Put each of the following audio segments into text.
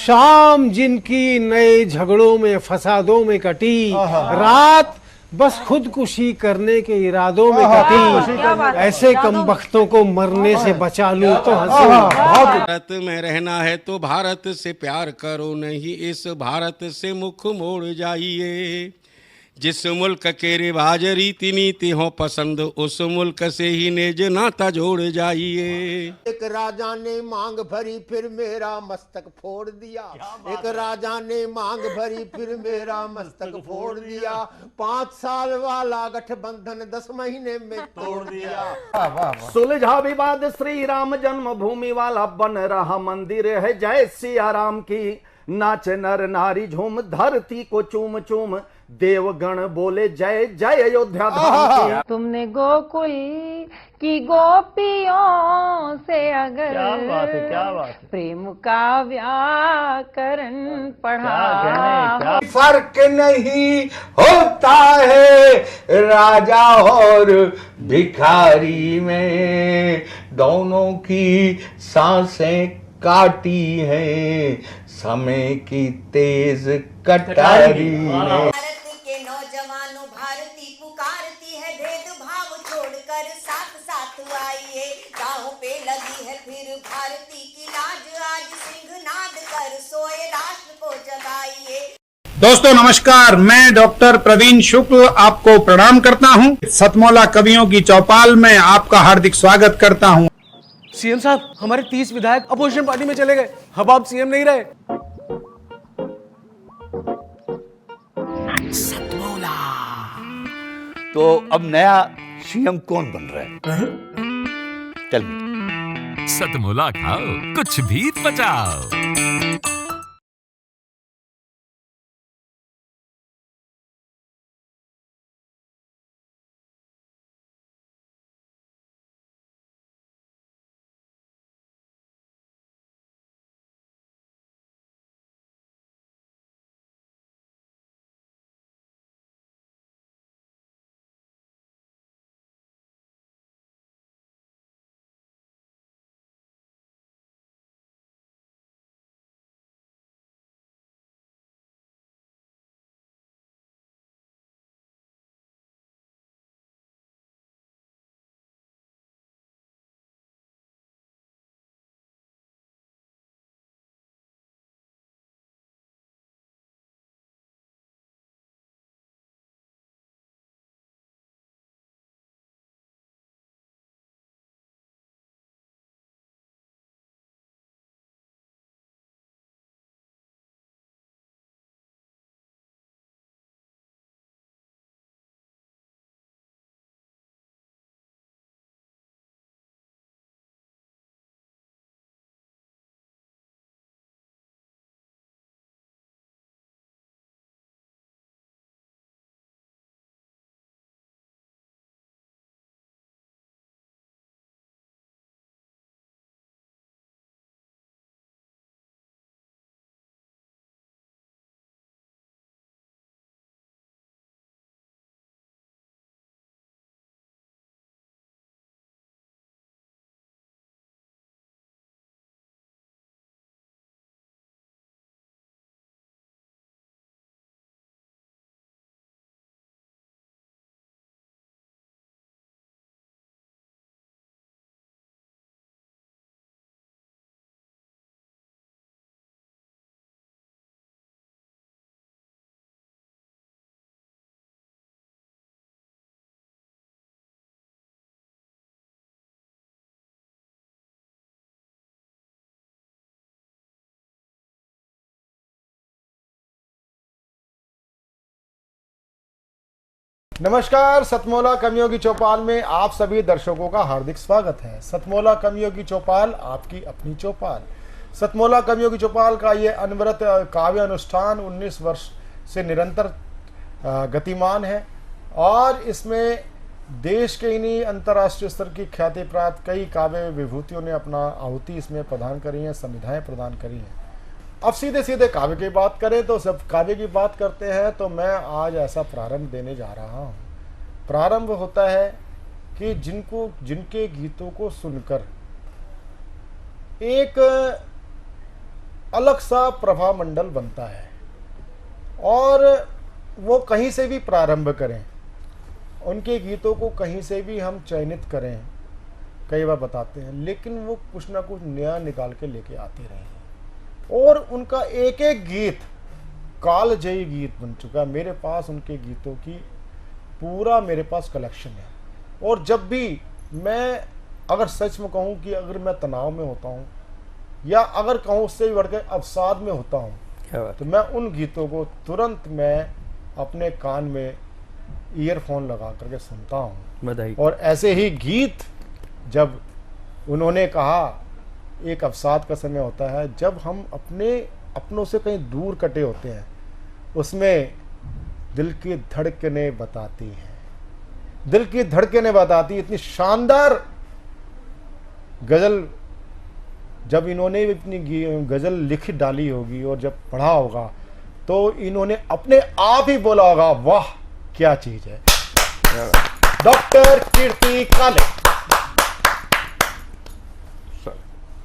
शाम जिनकी नए झगड़ों में फसादों में कटी, रात बस खुदकुशी करने के इरादों में कटी, ऐसे कमबख्तों को मरने से बचा लूं तो हंसूं। भारत में रहना है तो भारत से प्यार करो, नहीं इस भारत से मुख मोड़ जाइए। जिस मुल्क के रिवाज रीति नीति हो पसंद, उस मुल्क से ही नेज नाता जोड़ जाइए। एक राजा ने मांग भरी फिर मेरा मस्तक फोड़ दिया। एक राजा ने मांग भरी फिर मेरा मस्तक फोड़ दिया। 5 साल वाला गठबंधन 10 महीने में तोड़ दिया। सुलझा विवाद श्री राम जन्मभूमि वाला, बन रहा मंदिर है जय सिया राम की। नाच नर नारी झूम धरती को चूम चूम, देवगण बोले जय जय अयोध्या धाम की। तुमने गोकुल की गोपियों से अगर क्या बात है। प्रेम का व्याकरण पढ़ा, फर्क नहीं होता है राजा और भिखारी में, दोनों की सांसें काटी हैं समय की तेज कटारी ने। भारत के नौजवानों, भारती पुकारती है भेदभाव छोड़कर साथ साथ आइए। गाँव पे लगी है फिर भारती की लाज, आज सिंहनाद कर सोए राष्ट्र को जगाइए। दोस्तों नमस्कार, मैं डॉक्टर प्रवीण शुक्ल आपको प्रणाम करता हूं। सतमौला कवियों की चौपाल में आपका हार्दिक स्वागत करता हूं। सीएम साहब, हमारे 30 विधायक अपोजिशन पार्टी में चले गए, अब आप सीएम नहीं रहे। सतमौला तो अब नया सीएम कौन बन रहा है? चल सतमौला खाओ, कुछ भी बचाओ। नमस्कार, सतमौला कवियों की चौपाल में आप सभी दर्शकों का हार्दिक स्वागत है। सतमौला कवियों की चौपाल, आपकी अपनी चौपाल। सतमौला कवियों की चौपाल का ये अनवरत काव्य अनुष्ठान 19 वर्ष से निरंतर गतिमान है और इसमें देश के ही नहीं अंतर्राष्ट्रीय स्तर की ख्याति प्राप्त कई काव्य विभूतियों ने अपना आहुति इसमें प्रदान करी है, संविधाएं प्रदान करी हैं। अब सीधे सीधे काव्य की बात करें तो सब काव्य की बात करते हैं तो मैं आज ऐसा प्रारंभ देने जा रहा हूँ। प्रारंभ होता है कि जिनके गीतों को सुनकर एक अलग सा प्रभा मंडल बनता है, और वो कहीं से भी प्रारंभ करें, उनके गीतों को कहीं से भी हम चयनित करें, कई बार बताते हैं, लेकिन वो कुछ ना कुछ नया निकाल के लेके आते रहे हैं, और उनका एक एक गीत कालजयी गीत बन चुका है। मेरे पास उनके गीतों की पूरा मेरे पास कलेक्शन है, और जब भी मैं अगर सच में कहूँ कि अगर मैं तनाव में होता हूँ, या अगर कहूँ उससे भी बढ़कर अवसाद में होता हूँ, तो मैं उन गीतों को तुरंत मैं अपने कान में ईयरफोन लगा करके सुनता हूँ। और ऐसे ही गीत जब उन्होंने कहा, एक अवसाद का समय होता है जब हम अपनों से कहीं दूर कटे होते हैं, उसमें दिल की धड़कनें बताती हैं, दिल की धड़कनें बताती। इतनी शानदार गजल जब इन्होंने अपनी गजल लिख डाली होगी और जब पढ़ा होगा, तो इन्होंने अपने आप ही बोला होगा, वाह क्या चीज है। डॉक्टर कीर्ति काले।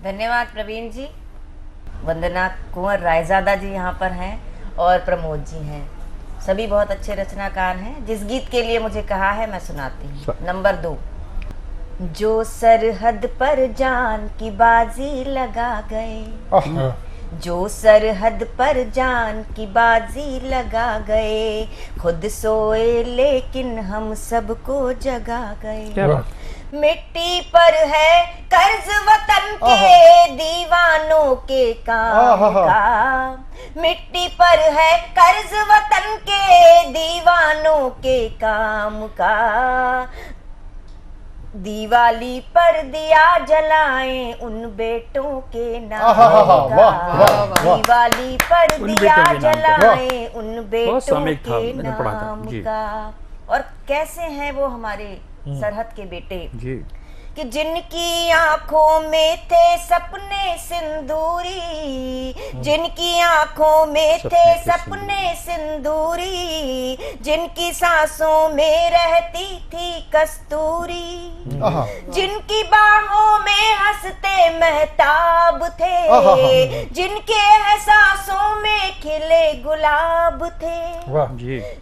धन्यवाद प्रवीण जी। वंदना कुंवर रायजादा जी यहाँ पर हैं और प्रमोद जी हैं, सभी बहुत अच्छे रचनाकार हैं। जिस गीत के लिए मुझे कहा है मैं सुनाती हूँ। नंबर 2। जो सरहद पर जान की बाजी लगा गए, जो सरहद पर जान की बाजी लगा गए, खुद सोए लेकिन हम सबको जगा गए। मिट्टी पर है कर्ज वतन के दीवानों के काम का, मिट्टी पर है कर्ज वतन के दीवानों के काम का। दिवाली पर दिया जलाएं उन बेटों के नाम का, दिवाली पर दिया जलाएं उन बेटों के नाम का। और कैसे हैं वो हमारे सरहद के बेटे कि जिनकी आंखों में थे सपने सिंदूरी, जिनकी आंखों में थे सपने सिंदूरी, जिनकी सांसों में रहती थी कस्तूरी, जिनकी बाहों में हंसते महताब थे, जिनके एहसासों में खिले गुलाब थे,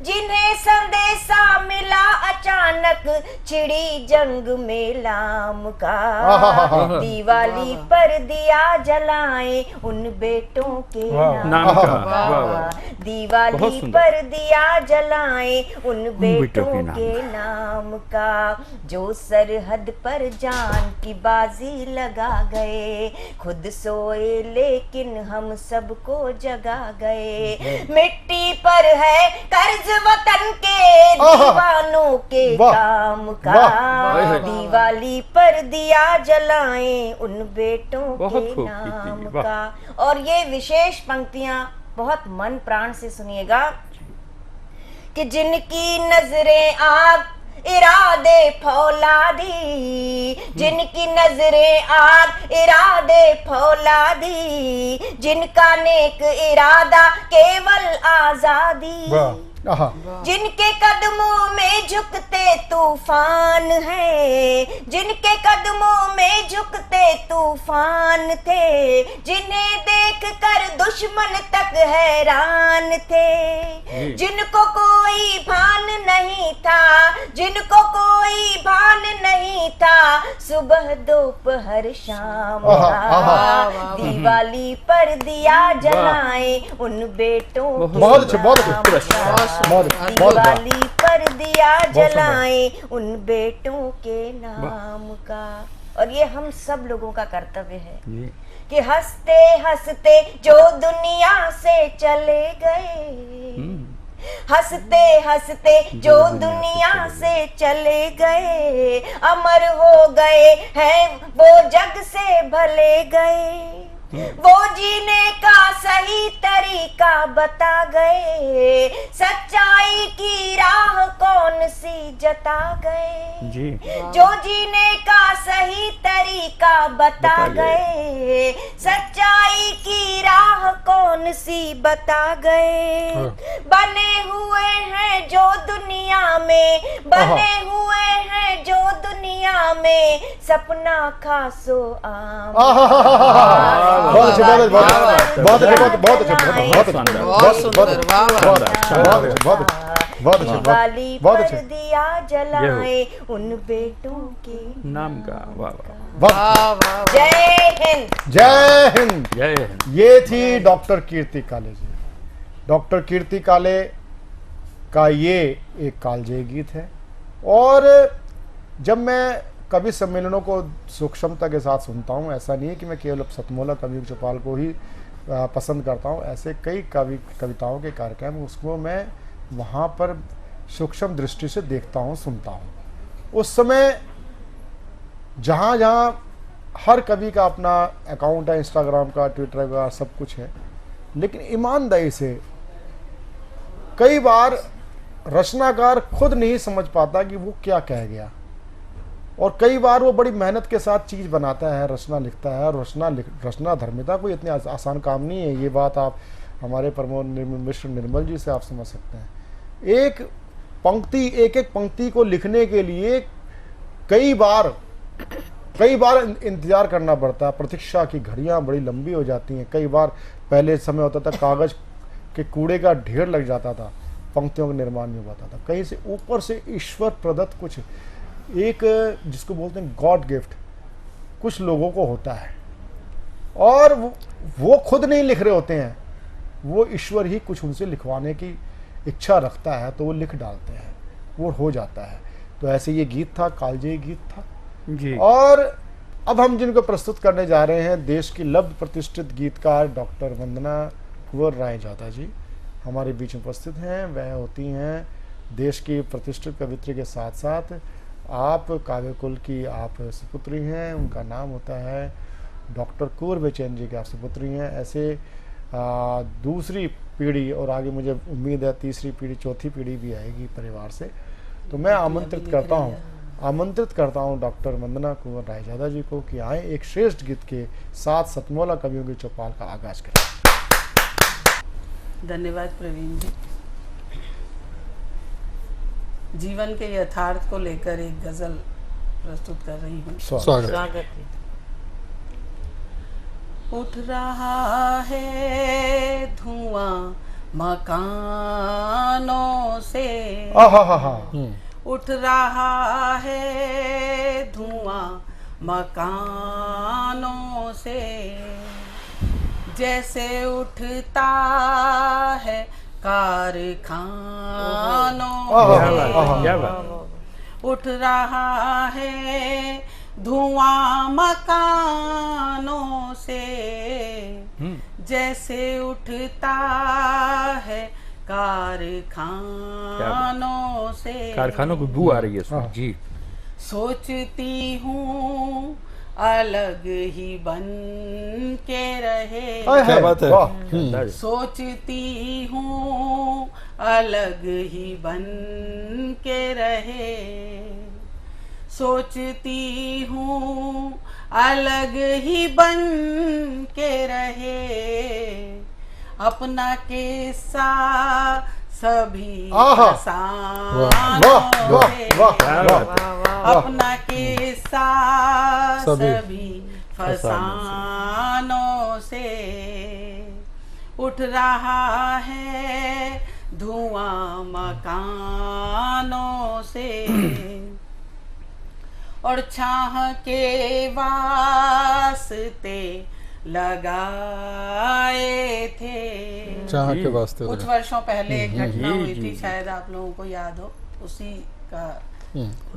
जिन्हें संदेशा मिला अचानक छिड़ी जंग में लाम का। दिवाली पर दिया जलाएं उन बेटों के नाम का, दिवाली पर दिया जलाएं उन बेटों के नाम का। जो सरहद पर जान की बाजी लगा गए, खुद सोए लेकिन हम सबको जगा गए। मिट्टी पर है कर्ज वतन के दीवानों के काम का, दिवाली पर दिया जलाएं उन बेटों के नाम का। और ये विशेष पंक्तियां बहुत मन प्राण से सुनिएगा कि जिनकी नजरें आग इरादे फौलादी, जिनकी नजरें आग इरादे फौलादी, जिनका नेक इरादा केवल आजादी, जिनके कदमों में झुकते तूफान है, जिनके कदमों में झुकते तूफान थे, जिन्हें देख कर दुश्मन तक हैरान थे, जिनको कोई भान नहीं था, जिनको कोई भान नहीं था, सुबह दोपहर शाम का। दिवाली पर दिया जलाएं उन बेटों के नाम का, दिवाली पर दिया जलाएं उन बेटों के नाम का। और ये हम सब लोगों का कर्तव्य है कि हंसते हंसते जो दुनिया से चले गए, हंसते हंसते जो दुनिया से चले गए, अमर हो गए हैं वो जग से भले गए, वो जीने का सही तरीका बता गए, सच्चाई की राह को कौन सी जता गए जी जो जीने का सही तरीका बता गए सच्चाई की राह कौन सी बता गए बने हुए हैं जो दुनिया में बने हुए हैं जो दुनिया में सपना खासो आम बहुत अच्छे, बहुत अच्छे, बहुत अच्छे, बहुत अच्छे, बहुत अच्छे, दिवाली बहुत पर अच्छे। दिया जलाए उन बेटों के नाम का वाह जय हिंद। जय हिंद। जय हिंद। ये थी डॉक्टर कीर्ति काले जी। डॉक्टर कीर्ति काले का ये एक कालजयी गीत है। और जब मैं कवि सम्मेलनों को सूक्ष्मता के साथ सुनता हूँ, ऐसा नहीं है कि मैं केवल सतमोला कवियों चौपाल को ही पसंद करता हूँ, ऐसे कई कविताओं के कार्यक्रम उसको मैं वहाँ पर सूक्ष्म दृष्टि से देखता हूँ, सुनता हूँ। उस समय जहाँ जहाँ हर कवि का अपना अकाउंट है, इंस्टाग्राम का, ट्विटर का, सब कुछ है, लेकिन ईमानदारी से कई बार रचनाकार खुद नहीं समझ पाता कि वो क्या कह गया, और कई बार वो बड़ी मेहनत के साथ चीज़ बनाता है, रचना लिखता है। और रचना धर्मिता कोई इतनी आसान काम नहीं है। ये बात आप हमारे प्रमोद मिश्र निर्मल जी से आप समझ सकते हैं। एक पंक्ति, एक एक पंक्ति को लिखने के लिए कई बार इंतजार करना पड़ता है। प्रतीक्षा की घड़ियां बड़ी लंबी हो जाती हैं। कई बार पहले समय होता था कागज के कूड़े का ढेर लग जाता था, पंक्तियों का निर्माण नहीं हो पाता था। कहीं से ऊपर से ईश्वर प्रदत्त कुछ, एक जिसको बोलते हैं गॉड गिफ्ट, कुछ लोगों को होता है, और वो खुद नहीं लिख रहे होते हैं, वो ईश्वर ही कुछ उनसे लिखवाने की इच्छा रखता है, तो वो लिख डालते हैं, वो हो जाता है। तो ऐसे ये गीत था, कालजयी गीत था जी। और अब हम जिनको प्रस्तुत करने जा रहे हैं, देश की लब्ध प्रतिष्ठित गीतकार डॉक्टर वंदना कुंवर रायजादा जी हमारे बीच में उपस्थित हैं। वह होती हैं देश की प्रतिष्ठित कवित्री के साथ साथ आप काव्य कुल की आप सुपुत्री हैं। उनका नाम होता है डॉक्टर कुंवर बेचैन जी की आप सुपुत्री हैं। ऐसे दूसरी पीढ़ी, और आगे मुझे उम्मीद है तीसरी पीढ़ी, चौथी पीढ़ी भी आएगी परिवार से। तो मैं आमंत्रित करता हूँ डॉक्टर वंदना कुंवर रायजादा जी को कि आए एक श्रेष्ठ गीत के साथ सतमोला कवियों की चौपाल का आगाज करें। धन्यवाद प्रवीण जी। जीवन के यथार्थ को लेकर एक गजल प्रस्तुत कर रही हूँ। स्वागत। उठ रहा है धुआं मकानों से, उठ रहा है धुआं मकानों से, जैसे उठता है कारखानों से। उठ रहा है धुआं मकानों से, जैसे उठता है कारखानों से। कारखानों की बू आ रही है इसमें जी। सोचती हूँ अलग ही बन के रहे, क्या बात है। सोचती हूँ अलग ही बन के रहे, सोचती हूँ अलग ही बन के रहे, अपना किस्सा सभी फसानों से, अपना किस्सा सभी फसानों से। उठ रहा है धुआं मकानों से, और छाह के वास्ते लगाए थे। छाह के वास्ते कुछ वर्षों पहले एक घटना हुई थी, शायद आप लोगों को याद हो, उसी का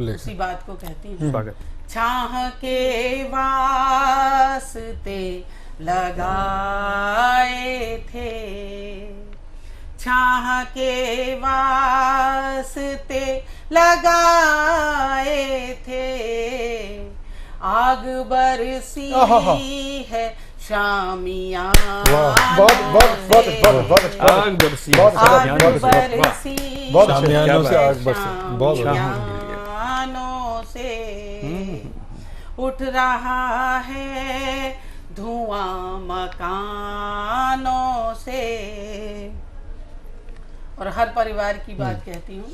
उसी बात को कहती हूँ। छाह के वास्ते लगाए थे, छाह के वास्ते लगाए थे, आग बरसी है शामिया वाह, बहुत बहुत बहुत बहुत बहुत आग बरसी, बहुत आग बहुत बरसी बहुत अच्छे। शामियानों से आग बरसी, बहुत शामियानों से उठ रहा है धुआं मकानों से। और हर परिवार की बात कहती हूँ,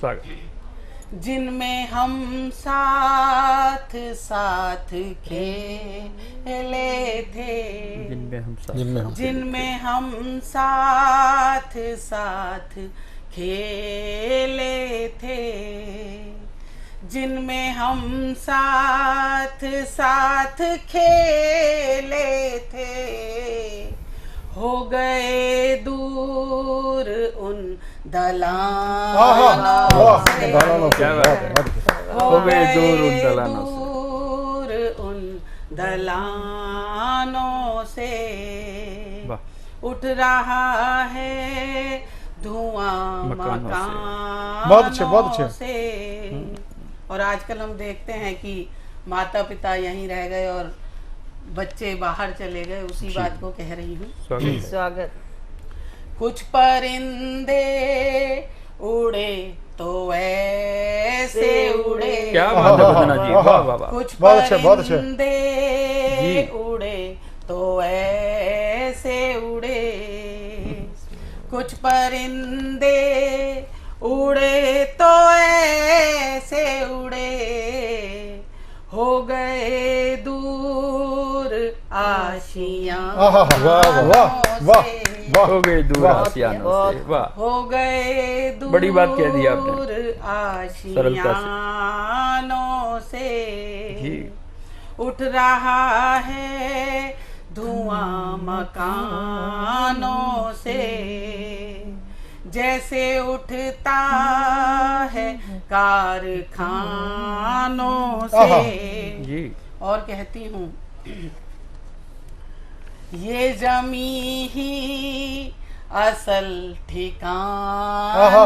जिनमें हम साथ साथ खेले थे, जिनमें हम साथ साथ खेले थे, जिनमें हम साथ साथ खेले थे, हो गए दूर उन दलानों से, हो गए दूर उन दलानों से, उठ रहा है धुआं मकानों से। और आजकल हम देखते हैं कि माता पिता यहीं रह गए और बच्चे बाहर चले गए, उसी बात को कह रही हूँ। स्वागत। कुछ परिंदे उड़े तो ऐसे उड़े, क्या बात है वंदना जी, वाह वाह वाह, कुछ बहुत अच्छे, बहुत अच्छे। परिंदे उड़े तो ऐसे उड़े, कुछ परिंदे उड़े तो ऐसे उड़े, हो गए दूर आशियां, हो गए दूर आशियानों से, वाह, हो गए दूर बड़ी बात कह दी आपने, आशियानों से, उठ रहा है धुआं मकानों से, जैसे उठता है कारखानों से। और कहती हूँ, ये जमी ही असल ठिकाना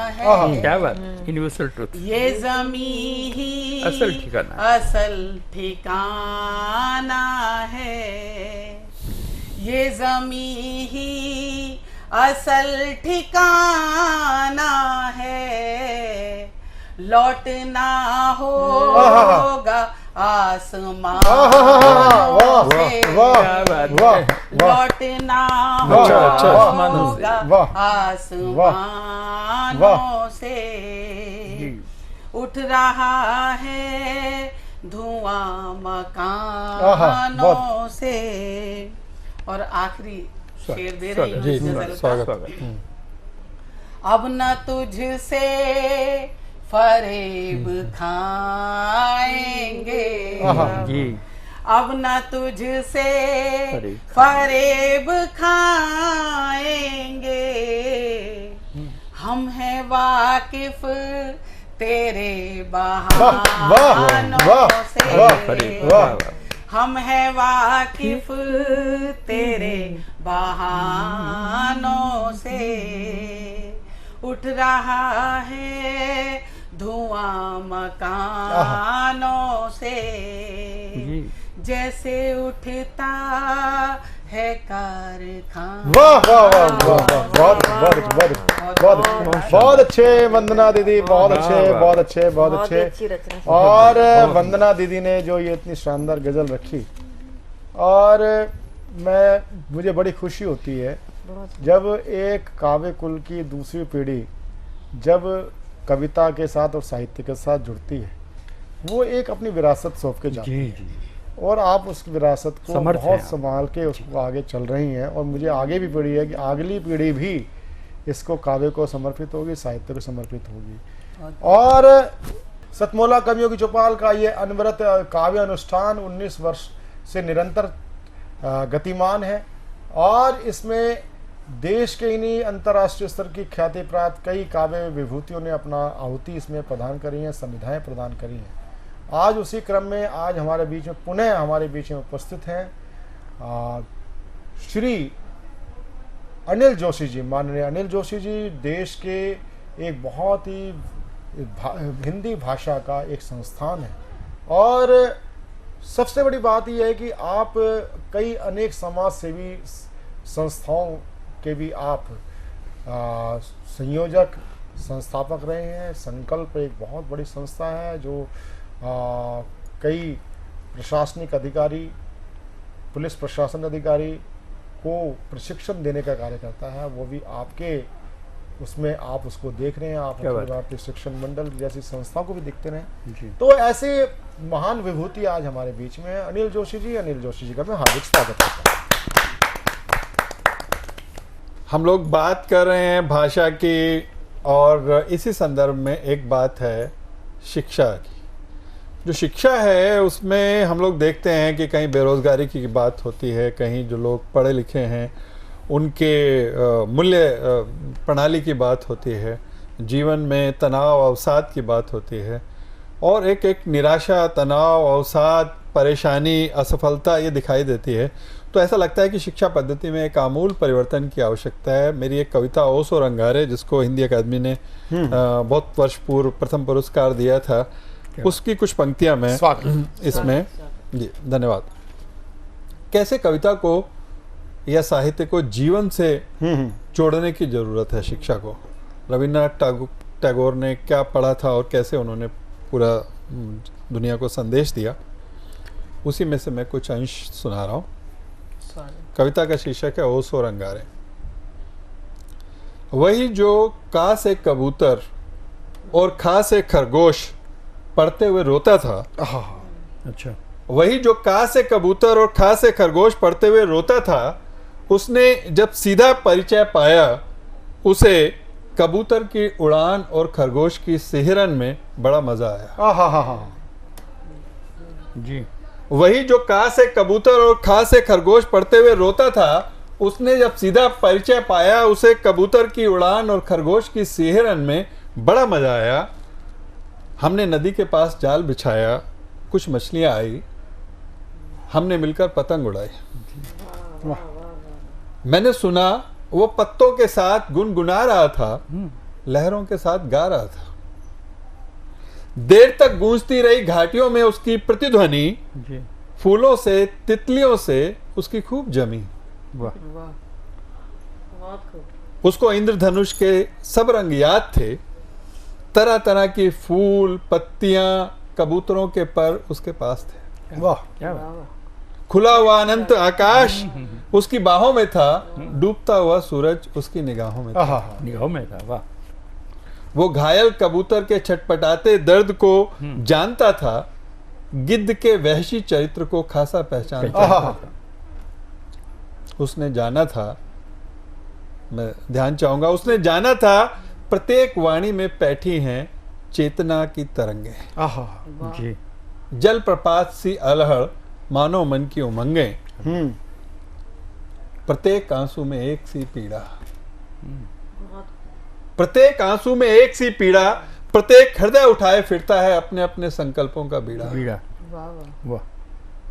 है, क्या बात, यूनिवर्सल ट्रुथ, ये जमी ही असल ठिकाना, असल ठिकाना है, ये जमी ही असल ठिकाना है, लौटना होगा आसमान से, लौटना होगा आसमानों से, उठ रहा है धुआं मकानों से। और आखिरी शेर दे रही हूँ गजल का। अब न तुझसे फरेब खाएंगे, अब न तुझसे फरेब खाएंगे, हम हैं वाकिफ तेरे बहानों से, हम हैं वाकिफ तेरे बहानों से, उठ रहा है धुआं मकानों से, जैसे उठता है कारखाना। वाह वाह वाह वाह, बहुत बहुत बहुत बहुत अच्छे वंदना दीदी, बहुत अच्छे, बहुत अच्छे, बहुत अच्छे। और वंदना दीदी ने जो ये इतनी शानदार गजल रखी, और मुझे बड़ी खुशी होती है जब एक काव्य कुल की दूसरी पीढ़ी जब कविता के साथ और साहित्य के साथ जुड़ती है, वो एक अपनी विरासत सौंप के जाती है, और आप उस विरासत को बहुत संभाल के उसको आगे चल रही हैं। और मुझे आगे भी पड़ी है कि अगली पीढ़ी भी इसको काव्य को समर्पित होगी, साहित्य को समर्पित होगी। और सतमोला कवियों की चौपाल का ये अनवरत काव्य अनुष्ठान 19 वर्ष से निरंतर गतिमान है, और इसमें देश के इन्हीं अंतर्राष्ट्रीय स्तर की ख्याति प्राप्त कई काव्य विभूतियों ने अपना आहुति इसमें प्रदान करी है, संविधाएं प्रदान करी हैं। आज उसी क्रम में आज हमारे बीच में पुनः हमारे बीच में उपस्थित हैं श्री अनिल जोशी जी, माननीय अनिल जोशी जी, देश के एक बहुत ही हिंदी भाषा का एक संस्थान है, और सबसे बड़ी बात यह है कि आप कई अनेक समाज सेवी संस्थाओं के भी आप संयोजक संस्थापक रहे हैं। संकल्प एक बहुत बड़ी संस्था है जो कई प्रशासनिक अधिकारी, पुलिस प्रशासन अधिकारी को प्रशिक्षण देने का कार्य करता है। वो भी आपके उसमें आप उसको देख रहे हैं। आप अखिल भारतीय शिक्षण मंडल जैसी संस्थाओं को भी देखते रहे। तो ऐसे महान विभूति आज हमारे बीच में है अनिल जोशी जी। अनिल जोशी जी का मैं हार्दिक स्वागत करता हूँ। हम लोग बात कर रहे हैं भाषा की, और इसी संदर्भ में एक बात है शिक्षा की। जो शिक्षा है उसमें हम लोग देखते हैं कि कहीं बेरोजगारी की बात होती है, कहीं जो लोग पढ़े लिखे हैं उनके मूल्य प्रणाली की बात होती है, जीवन में तनाव अवसाद की बात होती है, और एक एक निराशा, तनाव, अवसाद, परेशानी, असफलता ये दिखाई देती है। तो ऐसा लगता है कि शिक्षा पद्धति में एक आमूल परिवर्तन की आवश्यकता है। मेरी एक कविता ओस और अंगारे, जिसको हिंदी अकादमी ने बहुत वर्ष पूर्व प्रथम पुरस्कार दिया था, उसकी कुछ पंक्तियां मैं इसमें जी धन्यवाद। कैसे कविता को या साहित्य को जीवन से जोड़ने की जरूरत है शिक्षा को। रविन्द्रनाथ टैगोर ने क्या पढ़ा था और कैसे उन्होंने पूरा दुनिया को संदेश दिया, उसी में से मैं कुछ अंश सुना रहा हूँ। कविता का शीर्षक है ओस और अंगारे। वही जो का से कबूतर और खा से खरगोश पढ़ते हुए रोता था। अच्छा। वही जो का से कबूतर और खा से खरगोश पढ़ते हुए रोता था, उसने जब सीधा परिचय पाया, उसे कबूतर की उड़ान और खरगोश की सिहरन में बड़ा मजा आया। जी। वही जो का से कबूतर और खा से खरगोश पढ़ते हुए रोता था, उसने जब सीधा परिचय पाया, उसे कबूतर की उड़ान और खरगोश की सिहरन में बड़ा मजा आया। हमने नदी के पास जाल बिछाया, कुछ मछलियां आई, हमने मिलकर पतंग उड़ाई। मैंने सुना वो पत्तों के साथ गुनगुना रहा था, लहरों के साथ गा रहा था। देर तक गूंजती रही घाटियों में उसकी प्रतिध्वनि, फूलों से, तितलियों से उसकी खूब जमी। उसको इंद्रधनुष के सब रंग याद थे, तरह तरह की फूल, पत्तियां, कबूतरों के पर उसके पास थे। वाह, खुला हुआ अनंत आकाश उसकी बाहों में था, डूबता हुआ सूरज उसकी निगाहों में था। वाह। वो घायल कबूतर के छटपटाते दर्द को जानता था, गिद्ध के वहशी चरित्र को खासा पहचानता था। उसने जाना था, मैं ध्यान चाहूंगा, उसने जाना था प्रत्येक वाणी में बैठी हैं चेतना की तरंगे। जी। जल प्रपात सी अलहड़ मानो मन की उमंगे, प्रत्येक आंसू में एक सी पीड़ा। प्रत्येक आंसू में एक सी पीड़ा, प्रत्येक हृदय उठाए फिरता है अपने अपने संकल्पों का बीड़ा। वाह।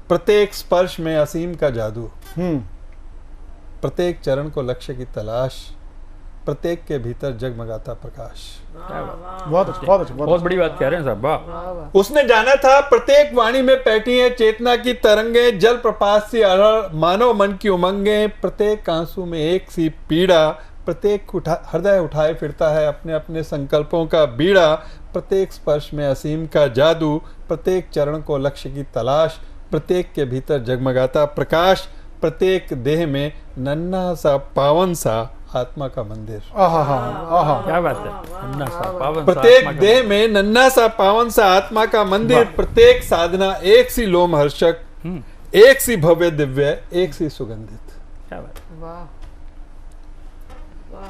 प्रत्येक स्पर्श में असीम का जादू, प्रत्येक चरण को लक्ष्य की तलाश, प्रत्येक के भीतर जगमगाता प्रकाश। बहुत बड़ी बात कह रहे हैं साहब। वाह। उसने जाना था प्रत्येक वाणी में बैठी है चेतना की तरंगे, जल प्रपात सी अलहड़ मानव मन की उमंगे, प्रत्येक आंसू में एक सी पीड़ा, प्रत्येक हृदय उठाए फिरता है अपने अपने संकल्पों का बीड़ा, प्रत्येक स्पर्श में असीम का जादू, प्रत्येक चरण को लक्ष्य की तलाश, प्रत्येक के भीतर जगमगाता प्रकाश, प्रत्येक देह में नन्हा सा पावन सा आत्मा का मंदिर। क्या बात है। नन्हा सा पावन सा प्रत्येक देह में नन्हा सा पावन सा आत्मा का मंदिर, प्रत्येक साधना एक सी लोमहर्षक, एक सी भव्य दिव्य, एक सी सुगंधित। क्या बात है।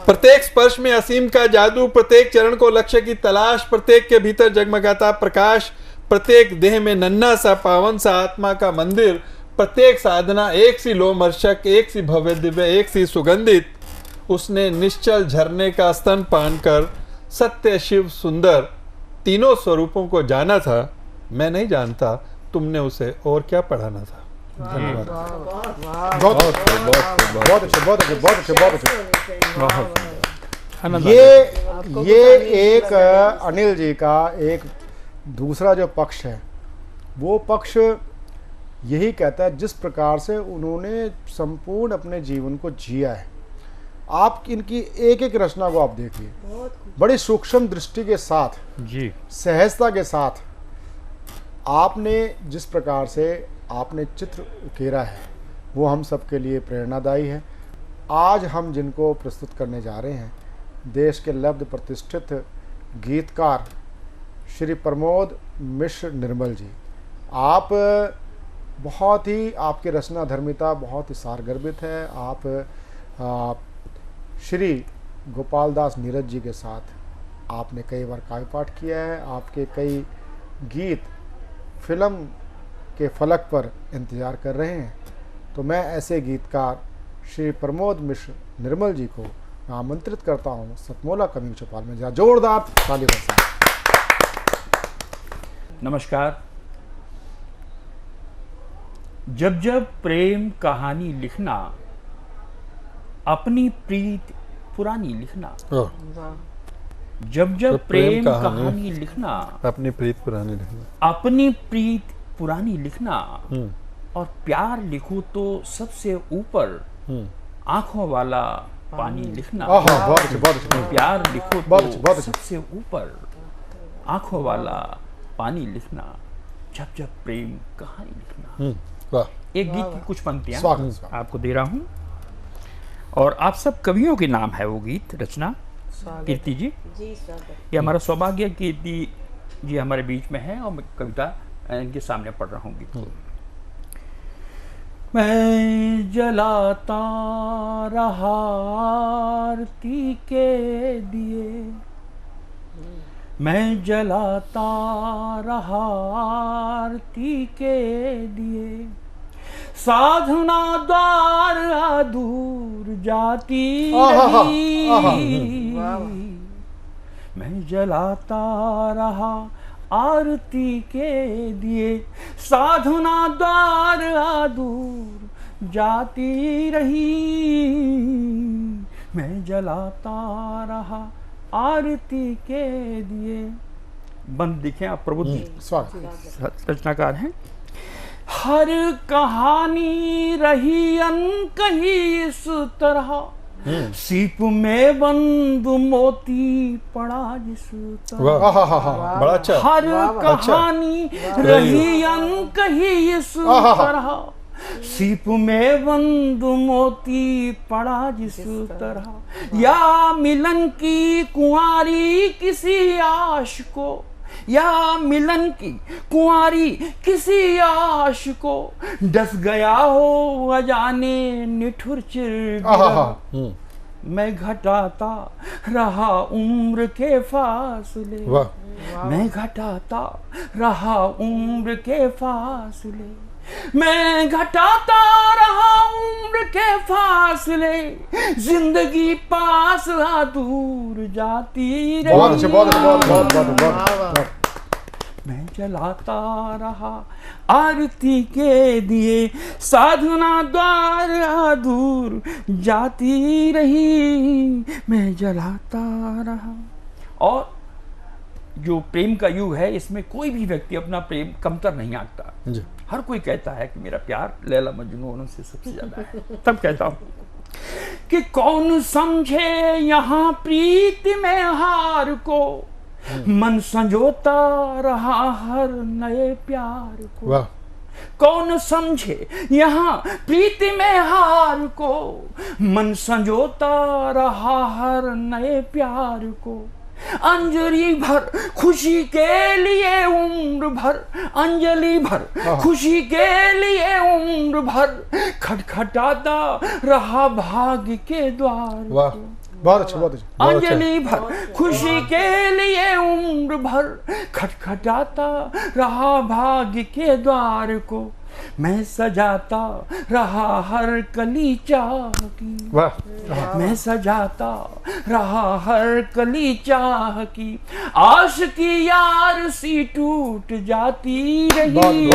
प्रत्येक स्पर्श में असीम का जादू, प्रत्येक चरण को लक्ष्य की तलाश, प्रत्येक के भीतर जगमगाता प्रकाश, प्रत्येक देह में नन्हा सा पावन सा आत्मा का मंदिर, प्रत्येक साधना एक सी लोमहर्षक, एक सी भव्य दिव्य, एक सी सुगंधित। उसने निश्चल झरने का स्तन पान कर सत्य शिव सुंदर तीनों स्वरूपों को जाना था। मैं नहीं जानता तुमने उसे और क्या पढ़ाना था। धन्यवाद। बहुत अच्छे। ये एक अनिल जी का एक दूसरा जो पक्ष है, वो पक्ष यही कहता है जिस प्रकार से उन्होंने संपूर्ण अपने जीवन को जिया है। आप इनकी एक एक रचना को आप देखिए, बड़ी सूक्ष्म दृष्टि के साथ जी, सहजता के साथ आपने जिस प्रकार से आपने चित्र उकेरा है वो हम सबके लिए प्रेरणादायी है। आज हम जिनको प्रस्तुत करने जा रहे हैं, देश के लब्ध प्रतिष्ठित गीतकार श्री प्रमोद मिश्र निर्मल जी। आप बहुत ही, आपकी रचना धर्मिता बहुत ही सारगर्भित है। आप श्री गोपाल दास नीरज जी के साथ आपने कई बार काव्य पाठ किया है। आपके कई गीत फिल्म के फलक पर इंतज़ार कर रहे हैं। तो मैं ऐसे गीतकार श्री प्रमोद मिश्र निर्मल जी को मैं आमंत्रित करता हूँ सतमोला कवि चौपाल में। जहाँ जोरदार ताली बरसाएं। नमस्कार। जब जब प्रेम कहानी लिखना, अपनी प्रीत पुरानी लिखना। जब जब प्रेम कहानी लिखना, अपनी प्रीत पुरानी लिखना, अपनी प्रीत पुरानी लिखना, और प्यार लिखूं तो सबसे ऊपर आंखों वाला पानी लिखना। प्यार लिखो तो सबसे ऊपर आंखों वाला पानी लिखना, जब जब प्रेम कहानी लिखना। एक गीत की कुछ पंक्तियां आपको दे रहा हूं, और आप सब कवियों के नाम है वो गीत रचना। कीर्ति जी, ये हमारा सौभाग्य है, कीर्ति जी हमारे बीच में है और मैं कविता इनके सामने पढ़ रहा हूँ गीत को। मैं जलाता रहा आरती के दिए, मैं जलाता रहा आरती के दिए, साधना द्वार दूर जाती रही। मैं जलाता रहा आरती के दिए, साधना द्वार दूर जाती रही। मैं जलाता रहा आरती के दिए। बंद दिखे आप प्रभु रचनाकार हैं। हर कहानी रही अनकही इस तरह, सीप में बंद मोती पड़ा जिस तरह। बड़ा अच्छा। हर कहानी रही अनकही इस तरह, सीप में बंद मोती पड़ा जिस तरह। या मिलन की कुंवारी किसी आश को, या मिलन की कुंवारी किसी आश को, डस गया हो अजाने निठुर चिर। मैं घटाता रहा उम्र के फासले, मैं घटाता रहा उम्र के फासले, मैं घटाता रहा उम्र के फासले, जिंदगी पास दूर जाती रही। मैं जलाता रहा आरती के दिए, साधना द्वार दूर जाती रही। मैं जलाता रहा। और जो प्रेम का युग है, इसमें कोई भी व्यक्ति अपना प्रेम कमतर नहीं आंकता। हर कोई कहता है कि मेरा प्यार लैला मजनू से सबसे ज्यादा है। तब कहता हूं कि कौन समझे यहाँ प्रीति में हार को, मन संजोता रहा हर नए प्यार को। कौन समझे यहाँ प्रीति में हार को, मन संजोता रहा हर नए प्यार को। अंजलि भर खुशी के लिए उम्र भर, अंजलि भर खुशी के लिए उम्र भर, खटखटाता रहा भाग्य के द्वार। बहुत अच्छा, बहुत अच्छा। अंजलि भर खुशी के लिए उम्र भर, खटखटाता रहा भाग्य के द्वार को। मैं सजाता रहा हर कली चाह की, मैं सजाता रहा हर कली चाह की, आश की यार सी टूट जाती रही।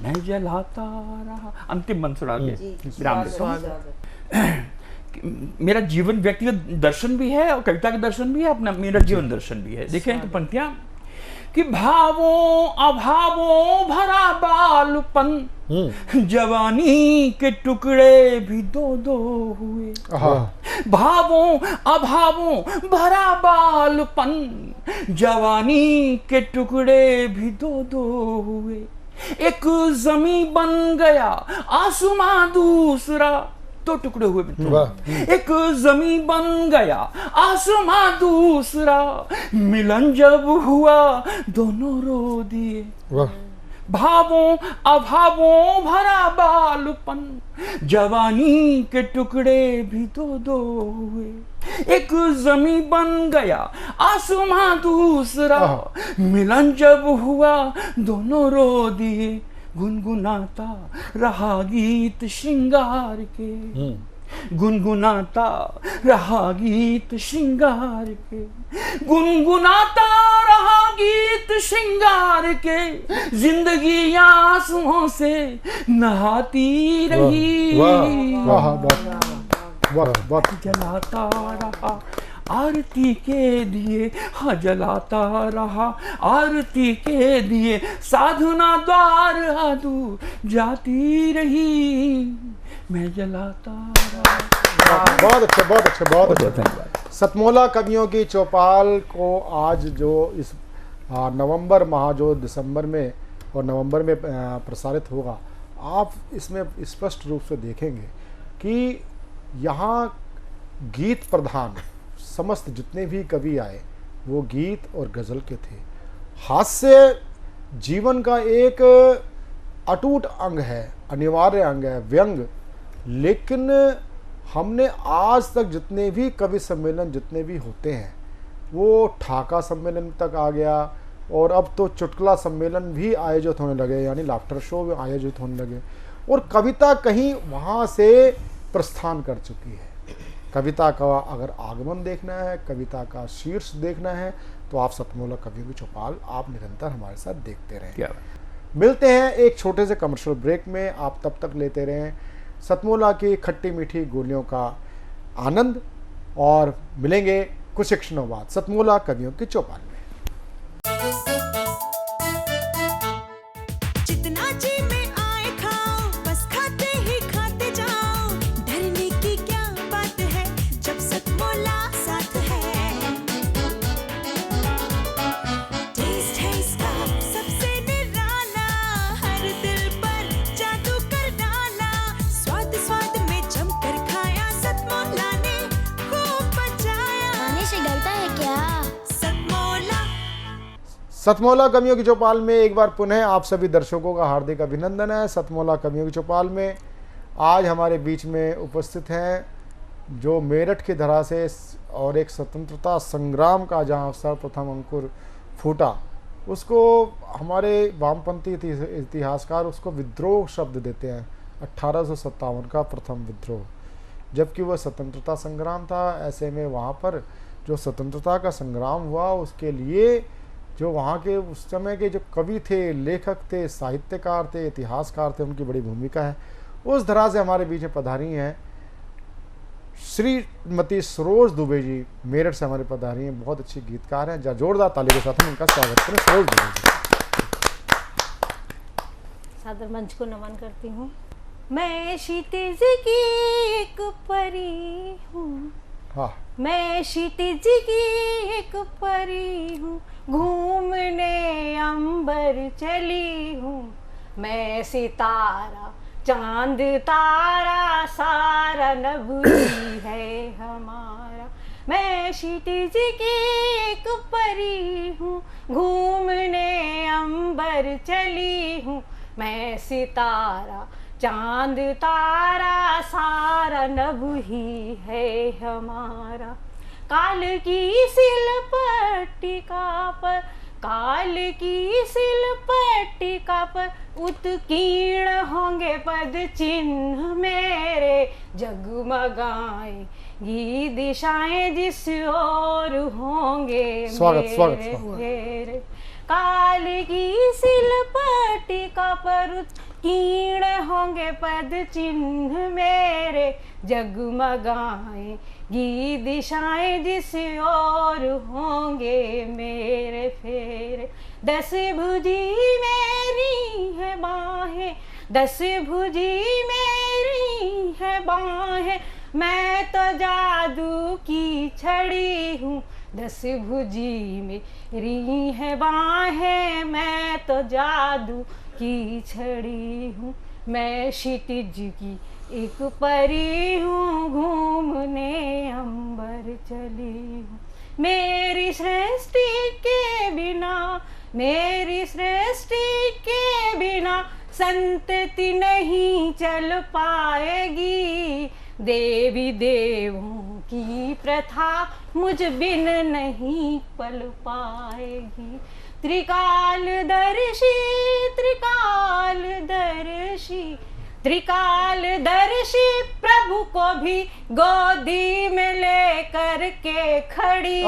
मैं जलाता रहा। अंतिम मंत्र सुना के विराम देता हूं। मेरा जीवन व्यक्तिगत दर्शन भी है और कविता का दर्शन भी है, अपना मेरा जीवन दर्शन भी है। देखें तो पंक्तियां। कि भावों अभावों भरा बालपन, जवानी के टुकड़े भी दो दो हुए। भावों अभावों भरा बालपन, जवानी के टुकड़े भी दो दो हुए। एक जमी बन गया आसमां दूसरा, दो टुकड़े हुए मित्रों। एक जमी बन गया आसमां दूसरा, मिलन जब हुआ दोनों रो दिए। भावों अभावों भरा बालपन, जवानी के टुकड़े भी दो दो हुए। एक जमी बन गया आसमां दूसरा, मिलन जब हुआ दोनों रो दिए। गुनगुनाता रहा गीत श्रृंगार के, गुनगुनाता रहा गीत श्रृंगार के, गुनगुनाता रहा गीत श्रृंगार के। जिंदगी आंसुओं से नहाती रही, जलाता रहा आरती के दिए, हाँ जलाता रहा आरती के दिए। साधना द्वार आदू जाती रही, मैं जलाता रहा। बहुत अच्छे, बहुत अच्छे, बहुत अच्छे। सतमोला कवियों की चौपाल को आज जो इस नवंबर माह जो दिसंबर में और नवंबर में प्रसारित होगा, आप इसमें स्पष्ट रूप से देखेंगे कि यहाँ गीत प्रधान समस्त जितने भी कवि आए वो गीत और गज़ल के थे। हास्य जीवन का एक अटूट अंग है, अनिवार्य अंग है, व्यंग। लेकिन हमने आज तक जितने भी कवि सम्मेलन जितने भी होते हैं, वो ठाका सम्मेलन तक आ गया, और अब तो चुटकुला सम्मेलन भी आयोजित होने लगे, यानी लाफ्टर शो भी आयोजित होने लगे, और कविता कहीं वहाँ से प्रस्थान कर चुकी है। कविता का अगर आगमन देखना है, कविता का शीर्ष देखना है, तो आप सतमोला कवियों की चौपाल आप निरंतर हमारे साथ देखते रहें। मिलते हैं एक छोटे से कमर्शियल ब्रेक में, आप तब तक लेते रहें सतमोला की खट्टी मीठी गोलियों का आनंद, और मिलेंगे कुछ क्षणों बाद सतमोला कवियों की चौपाल में। जितना जी में आए खाओ, बस खाते ही खाते जाओ। डरने की क्या बात है जब सतमोला साथ है। टेस्ट है इसका सबसे निराला, हर दिल पर जादू कर डाला। स्वाद स्वाद में जमकर खाया, सतमोला ने खूब बचाया। खाने से डरता है क्या सतमोला। सतमोला कवियों की चौपाल में एक बार पुनः आप सभी दर्शकों का हार्दिक अभिनंदन है। सतमोला कवियों की चौपाल में आज हमारे बीच में उपस्थित हैं जो मेरठ की धरा से और एक स्वतंत्रता संग्राम का जहां सर्वप्रथम अंकुर फूटा, उसको हमारे वामपंथी इतिहासकार उसको विद्रोह शब्द देते हैं। 1857 का प्रथम विद्रोह, जबकि वह स्वतंत्रता संग्राम था। ऐसे में वहाँ पर जो स्वतंत्रता का संग्राम हुआ, उसके लिए जो वहाँ के उस समय के जो कवि थे, लेखक थे, साहित्यकार थे, इतिहासकार थे, उनकी बड़ी भूमिका है। उस धरा से हमारे बीच में पधारी हैं श्रीमती सरोज दुबे जी, मेरठ से हमारे पधारी हैं। बहुत अच्छी गीतकार हैं, जोरदार ताली के साथ हम उनका स्वागत करें। सरोज दुबे जी, सादर मंच को नमन करती हूँ। मैं क्षितिज की एक परी हूँ, हाँ, मैं क्षितिज की एक परी हूँ, घूमने अंबर चली हूँ। मैं सितारा चांद तारा सारा नभूती है हमारा। मैं क्षितिज की एक परी हूँ, घूमने अंबर चली हूँ। मैं सितारा चांद तारा सारा नभ ही है हमारा। काल की सिल पट्टिका पर, काल की सिल पट्टिका पर उत्कीर्ण होंगे पद चिन्ह मेरे। जगमगाएंगी दिशाएं जिस ओर होंगे मेरे। काल की सिल पट्टिका पर उत्कीर्ण होंगे पद चिन्ह मेरे। जगमगाएंगी दिशाएं जिस ओर होंगे मेरे फेरे। 10 भुजी मेरी है बाहें, 10 भुजी मेरी है बाहें, मैं तो जादू की छड़ी हूँ। 10 भुजी मेरी है बाहें, मैं तो जादू की छड़ी हूँ। मैं क्षितिज की एक परी हूँ, घूमने अंबर चली हूँ। मेरी सृष्टि के बिना, मेरी सृष्टि के बिना संतति नहीं चल पाएगी। देवी देवों की प्रथा मुझ बिन नहीं पल पाएगी। त्रिकालदर्शी, त्रिकालदर्शी, त्रिकालदर्शी प्रभु को भी गोदी में लेकर के खड़ी।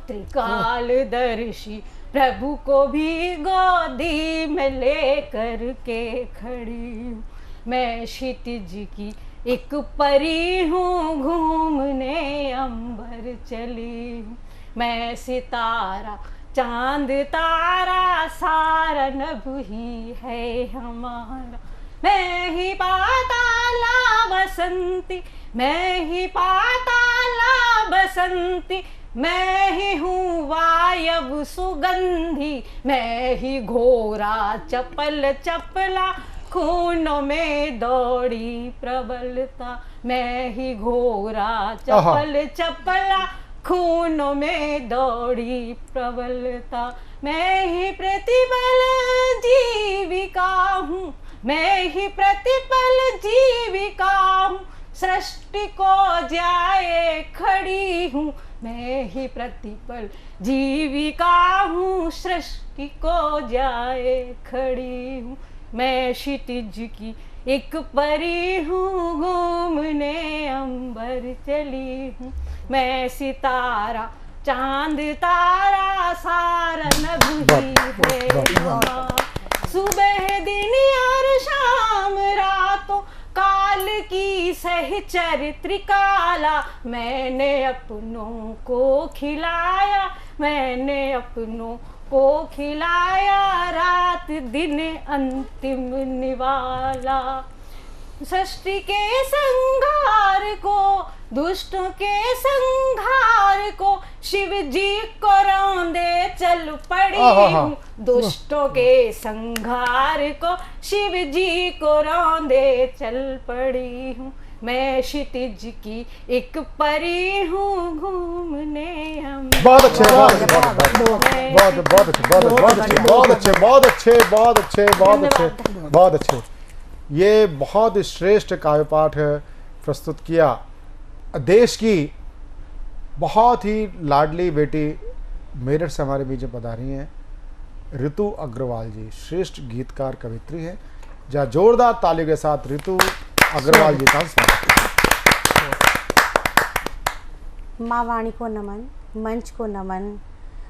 त्रिकालदर्शी प्रभु को भी गोदी में लेकर के खड़ी। मैं क्षितिज की एक परी हूँ, घूमने अंबर चली हूँ। मैं सितारा चांद तारा, सारा नभ ही है हमारा। मैं ही पाताला बसंती, मैं ही पाताला बसंती, मैं ही हूँ वायव सुगंधी, मैं ही घोरा चपल चपला, खूनों में दौड़ी प्रबलता। मैं ही घोरा चपल चपला, खूनों में दौड़ी प्रबलता। मैं ही प्रतिपल जीविका हूँ, मैं ही प्रतिपल जीविका हूँ, सृष्टि को जाए खड़ी हूँ। मैं ही प्रतिपल जीविका हूँ, सृष्टि को जाए खड़ी हूँ। मैं क्षितिज की एक परी हूँ, घूमने अंबर चली हूँ। मैं सितारा चांद तारा, सारा नभ ही है हमारा। सुबह दिन और शाम रातों, काल की सहचर त्रिकाला। मैंने अपनों को खिलाया, मैंने अपनों को खिलाया, रात दिन अंतिम निवाला। सृष्टि के संहार को, दुष्टों के संहार को, शिव जी को रौंदे चल पड़ी हूँ। दुष्टों के संहार को, शिव जी को रौंदे चल पड़ी हूँ। मैं क्षितिज की एक परी हूँ, घूमने हम। बहुत अच्छे, बहुत अच्छे, बहुत अच्छे, बहुत अच्छे, बहुत अच्छे, बहुत अच्छे, बहुत अच्छे, बहुत अच्छे, बहुत अच्छे, बहुत अच्छे। ये बहुत श्रेष्ठ काव्य पाठ प्रस्तुत किया। देश की बहुत ही लाडली बेटी मेरठ से हमारे बीच में पधारी हैं ऋतु अग्रवाल जी, श्रेष्ठ गीतकार कवित्री हैं। जहाँ जोरदार तालियों के साथ ऋतु अग्रवाल जी का स्वागत है। माँ वाणी को नमन, मंच को नमन।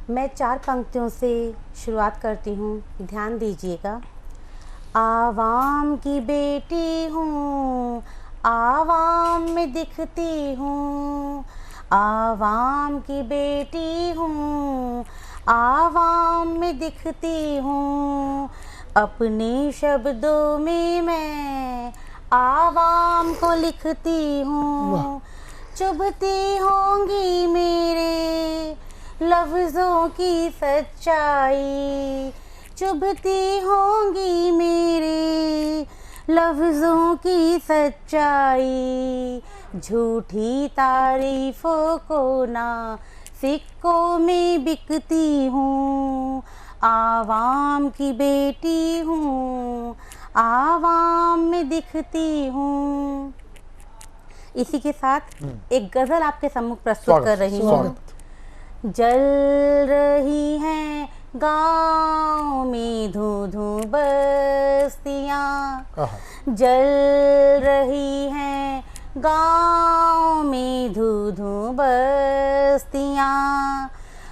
मैं 4 पंक्तियों से शुरुआत करती हूँ, ध्यान दीजिएगा। आवाम की बेटी हूँ, आवाम में दिखती हूँ, आवाम की बेटी हूँ, आवाम में दिखती हूँ। अपने शब्दों में मैं आवाम को लिखती हूँ। चुभती होंगी मेरे लफ्ज़ों की सच्चाई, चुभती होंगी मेरे लफ्ज़ों की सच्चाई। झूठी तारीफ़ों को ना सिक्कों में बिकती हूँ। आवाम की बेटी हूँ, आवाम में दिखती हूँ। इसी के साथ एक गज़ल आपके सम्मुख प्रस्तुत कर रही हूँ। जल रही हैं गाँव में धूं धूं बस्तियाँ, जल रही हैं गाँव में धूं धूं बस्तियाँ।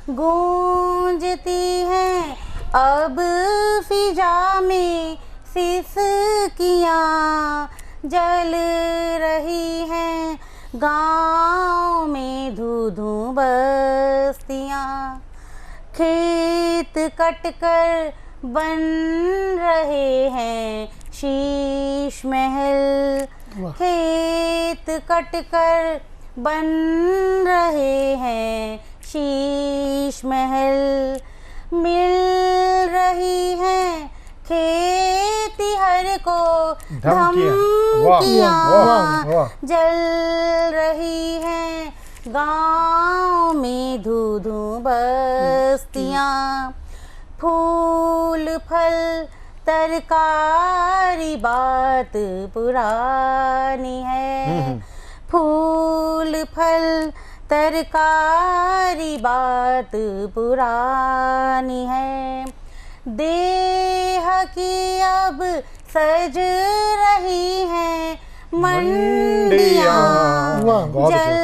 गूंजती हैं अब फिजा में सिसकियाँ, जल रही हैं गाँव में धूं धूं बस्तियाँ। खेत कट कर बन रहे हैं शीश महल, खेत कट कर बन रहे हैं शीश महल, मिल रही है खेती हर को धमकियाँ, जल रही है गाँव में धू धू बस्तियाँ, फूल फल तरकारी बात पुरानी है, फूल फल तरकारी बात पुरानी है, देह की अब सज रही हैं मंडियाँ, जल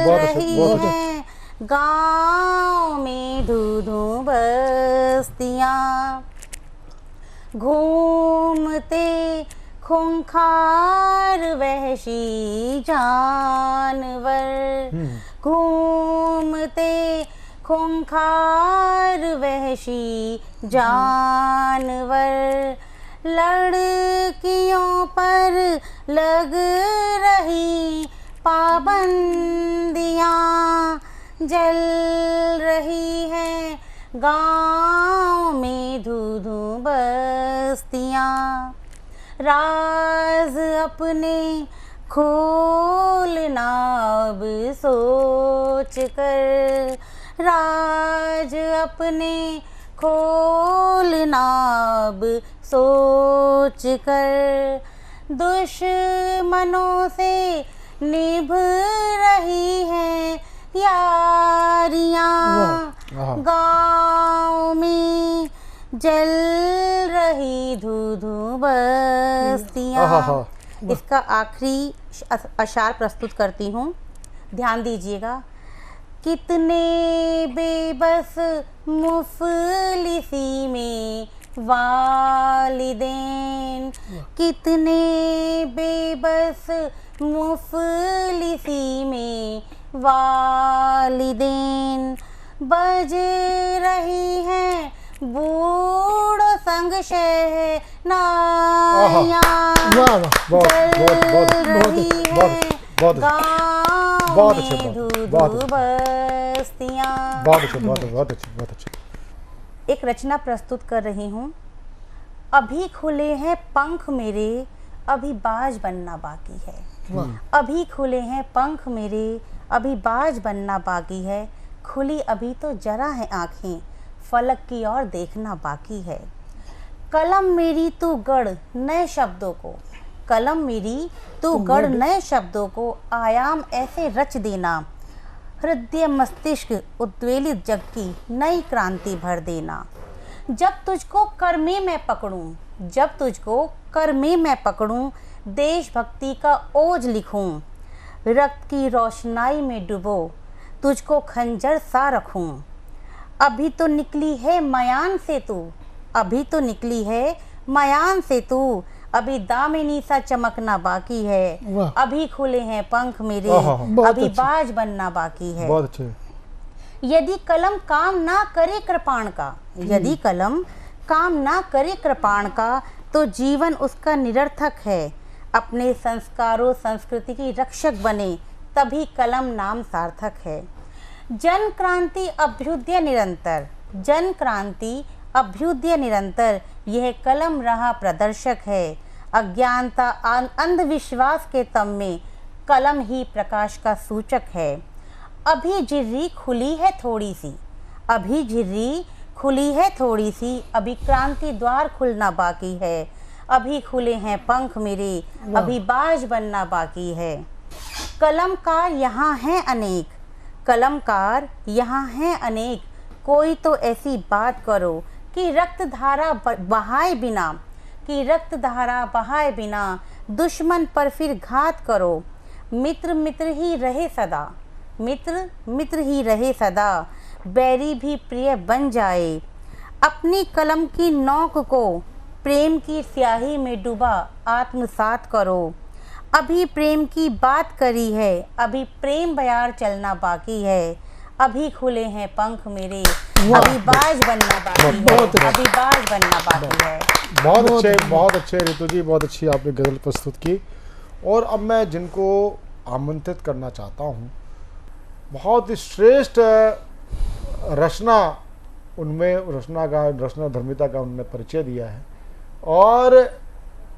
रही हैं गाँव में धू धू बस्तियाँ, घूमते खूंखार वहशी जानवर, घूमते खूंखार वहशी जानवर, लड़कियों पर लग रही पाबंदियाँ, जल रही है गाँव में धू धू बस्तियाँ, राज अपने खोलना अब सोच कर, राज अपने खोलना अब सोच कर, दुश्मनों से निभ रही हैं यारियाँ, गाँव में जल रही धू धू बस्तियाँ। इसका आखिरी अशार प्रस्तुत करती हूँ, ध्यान दीजिएगा। कितने बेबस मुफलिसी में वालिदैन, कितने बेबस मुफलिसी में वालिदैन, बज रही हैं बूढ़ो संग शहनाइयाँ, बहुत अच्छे, बहुत अच्छे। एक रचना प्रस्तुत कर रही हूँ। अभी खुले हैं पंख मेरे, अभी बाज बनना बाकी है, अभी खुले हैं पंख मेरे, अभी बाज बनना बाकी है, खुली अभी तो जरा है आँखें, फलक की ओर देखना बाकी है। कलम मेरी तू गढ़ नए शब्दों को, कलम मेरी तू गढ़ नए शब्दों को, आयाम ऐसे रच देना, हृदय मस्तिष्क उद्वेलित जग की नई क्रांति भर देना। जब तुझको कर्मे मैं पकड़ूं, जब तुझको कर्मे मैं पकड़ूं, देशभक्ति का ओज लिखूं, रक्त की रोशनाई में डुबो, तुझको खंजर सा रखूं। अभी तो निकली है मयान से तू, अभी तो निकली है मयान से तू, अभी दामिनी सा चमकना बाकी है, अभी खुले हैं पंख मेरे, अभी बाज बनना बाकी है। बहुत अच्छे। यदि कलम काम ना करे कृपाण का, यदि कलम काम ना करे कृपाण का, तो जीवन उसका निरर्थक है। अपने संस्कारों संस्कृति की रक्षक बने, तभी कलम नाम सार्थक है। जन क्रांति अभ्युदय निरंतर, जन क्रांति अभ्युदय निरंतर, यह कलम रहा प्रदर्शक है। अज्ञानता अंधविश्वास के तम में कलम ही प्रकाश का सूचक है। अभी झिर्री खुली है थोड़ी सी, अभी झिर्री खुली है थोड़ी सी, अभी क्रांति द्वार खुलना बाकी है, अभी खुले हैं पंख मेरे, अभी बाज बनना बाकी है। कलमकार यहाँ हैं अनेक, कलमकार यहाँ हैं अनेक, कोई तो ऐसी बात करो कि रक्त धारा बहाए बिना, कि रक्त धारा बहाए बिना, दुश्मन पर फिर घात करो। मित्र मित्र ही रहे सदा, मित्र मित्र ही रहे सदा, बैरी भी प्रिय बन जाए। अपनी कलम की नोक को प्रेम की स्याही में डूबा आत्मसात करो। अभी प्रेम की बात करी है, अभी प्रेम बयार चलना बाकी है, अभी खुले हैं पंख मेरे, अभी बाज बनना बाकी है, अभी बाज बनना बाकी है। बहुत अच्छे ऋतु जी, बहुत अच्छी आपने गजल प्रस्तुत की। और अब मैं जिनको आमंत्रित करना चाहता हूँ, बहुत ही श्रेष्ठ रचना, उनमें रचना धर्मिता का उन्होंने परिचय दिया है। और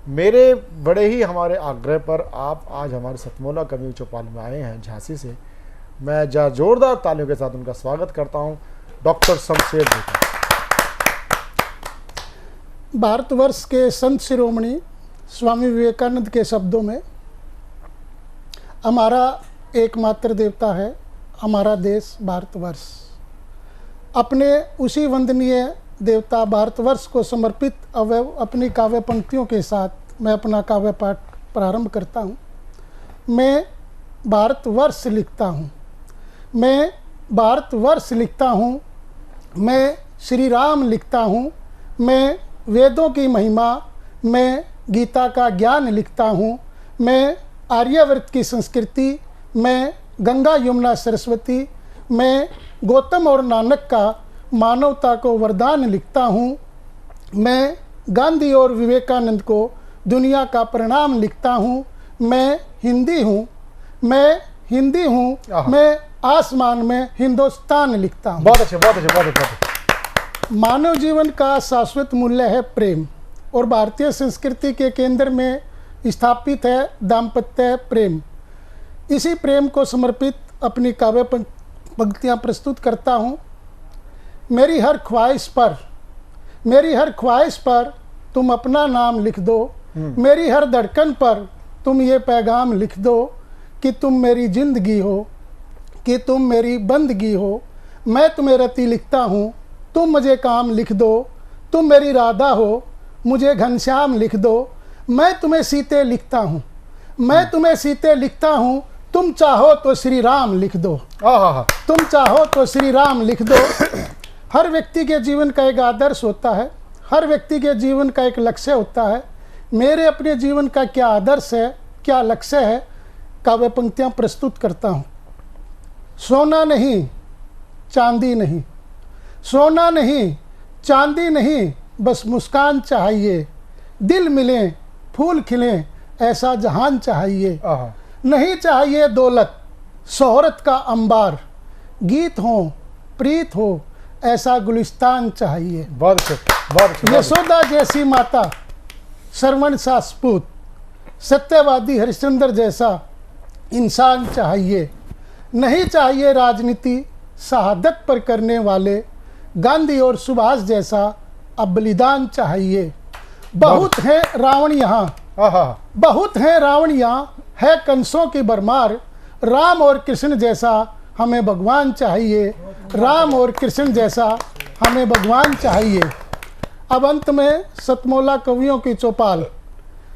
मेरे बड़े ही हमारे आग्रह पर आप आज हमारे सतमोला कवि चौपाल में आए हैं झांसी से। मैं जोरदार तालियों के साथ उनका स्वागत करता हूं, डॉक्टर शमशेर जी का। भारतवर्ष के संत शिरोमणि स्वामी विवेकानंद के शब्दों में, हमारा एकमात्र देवता है हमारा देश भारतवर्ष। अपने उसी वंदनीय देवता भारतवर्ष को समर्पित अपनी काव्य पंक्तियों के साथ मैं अपना काव्य पाठ प्रारंभ करता हूँ। मैं भारतवर्ष लिखता हूँ, मैं भारतवर्ष लिखता हूँ, मैं श्री राम लिखता हूँ, मैं वेदों की महिमा, मैं गीता का ज्ञान लिखता हूँ, मैं आर्यावर्त की संस्कृति, मैं गंगा यमुना सरस्वती, मैं गौतम और नानक का मानवता को वरदान लिखता हूँ, मैं गांधी और विवेकानंद को दुनिया का प्रणाम लिखता हूँ, मैं हिंदी हूँ, मैं हिंदी हूँ, मैं आसमान में हिंदुस्तान लिखता हूँ। बहुत अच्छे, बहुत अच्छे, बहुत अच्छे। मानव जीवन का शाश्वत मूल्य है प्रेम, और भारतीय संस्कृति के केंद्र में स्थापित है दाम्पत्य प्रेम। इसी प्रेम को समर्पित अपनी काव्य पंक्तियाँ प्रस्तुत करता हूँ। मेरी हर ख्वाहिश पर तुम अपना नाम लिख दो, मेरी हर धड़कन पर तुम ये पैगाम लिख दो कि तुम मेरी जिंदगी हो, कि तुम मेरी बंदगी हो। मैं तुम्हें रति लिखता हूँ, तुम मुझे काम लिख दो, तुम मेरी राधा हो, मुझे घनश्याम लिख दो। मैं तुम्हें सीते लिखता हूँ, मैं तुम्हें सीते लिखता हूँ, तुम चाहो तो श्री राम लिख दो, तुम चाहो तो श्री राम लिख दो। हर व्यक्ति के जीवन का एक आदर्श होता है, हर व्यक्ति के जीवन का एक लक्ष्य होता है। मेरे अपने जीवन का क्या आदर्श है, क्या लक्ष्य है, काव्य पंक्तियाँ प्रस्तुत करता हूँ। सोना नहीं चांदी नहीं, सोना नहीं चांदी नहीं, बस मुस्कान चाहिए, दिल मिले फूल खिले, ऐसा जहान चाहिए। नहीं चाहिए दौलत शोहरत का अंबार, गीत हो प्रीत हो, ऐसा गुलिस्तान चाहिए। बहुत अच्छे। यशोदा जैसी माता, श्रवण सा सपूत, सत्यवादी हरिश्चंद्र जैसा इंसान चाहिए। नहीं चाहिए राजनीति शहादत पर करने वाले, गांधी और सुभाष जैसा अब बलिदान चाहिए। बहुत है रावण यहाँ, बहुत है रावण यहाँ, है कंसों की भरमार। राम और कृष्ण जैसा हमें भगवान चाहिए, राम और कृष्ण जैसा हमें भगवान चाहिए। अब अंत में सतमोला कवियों की चौपाल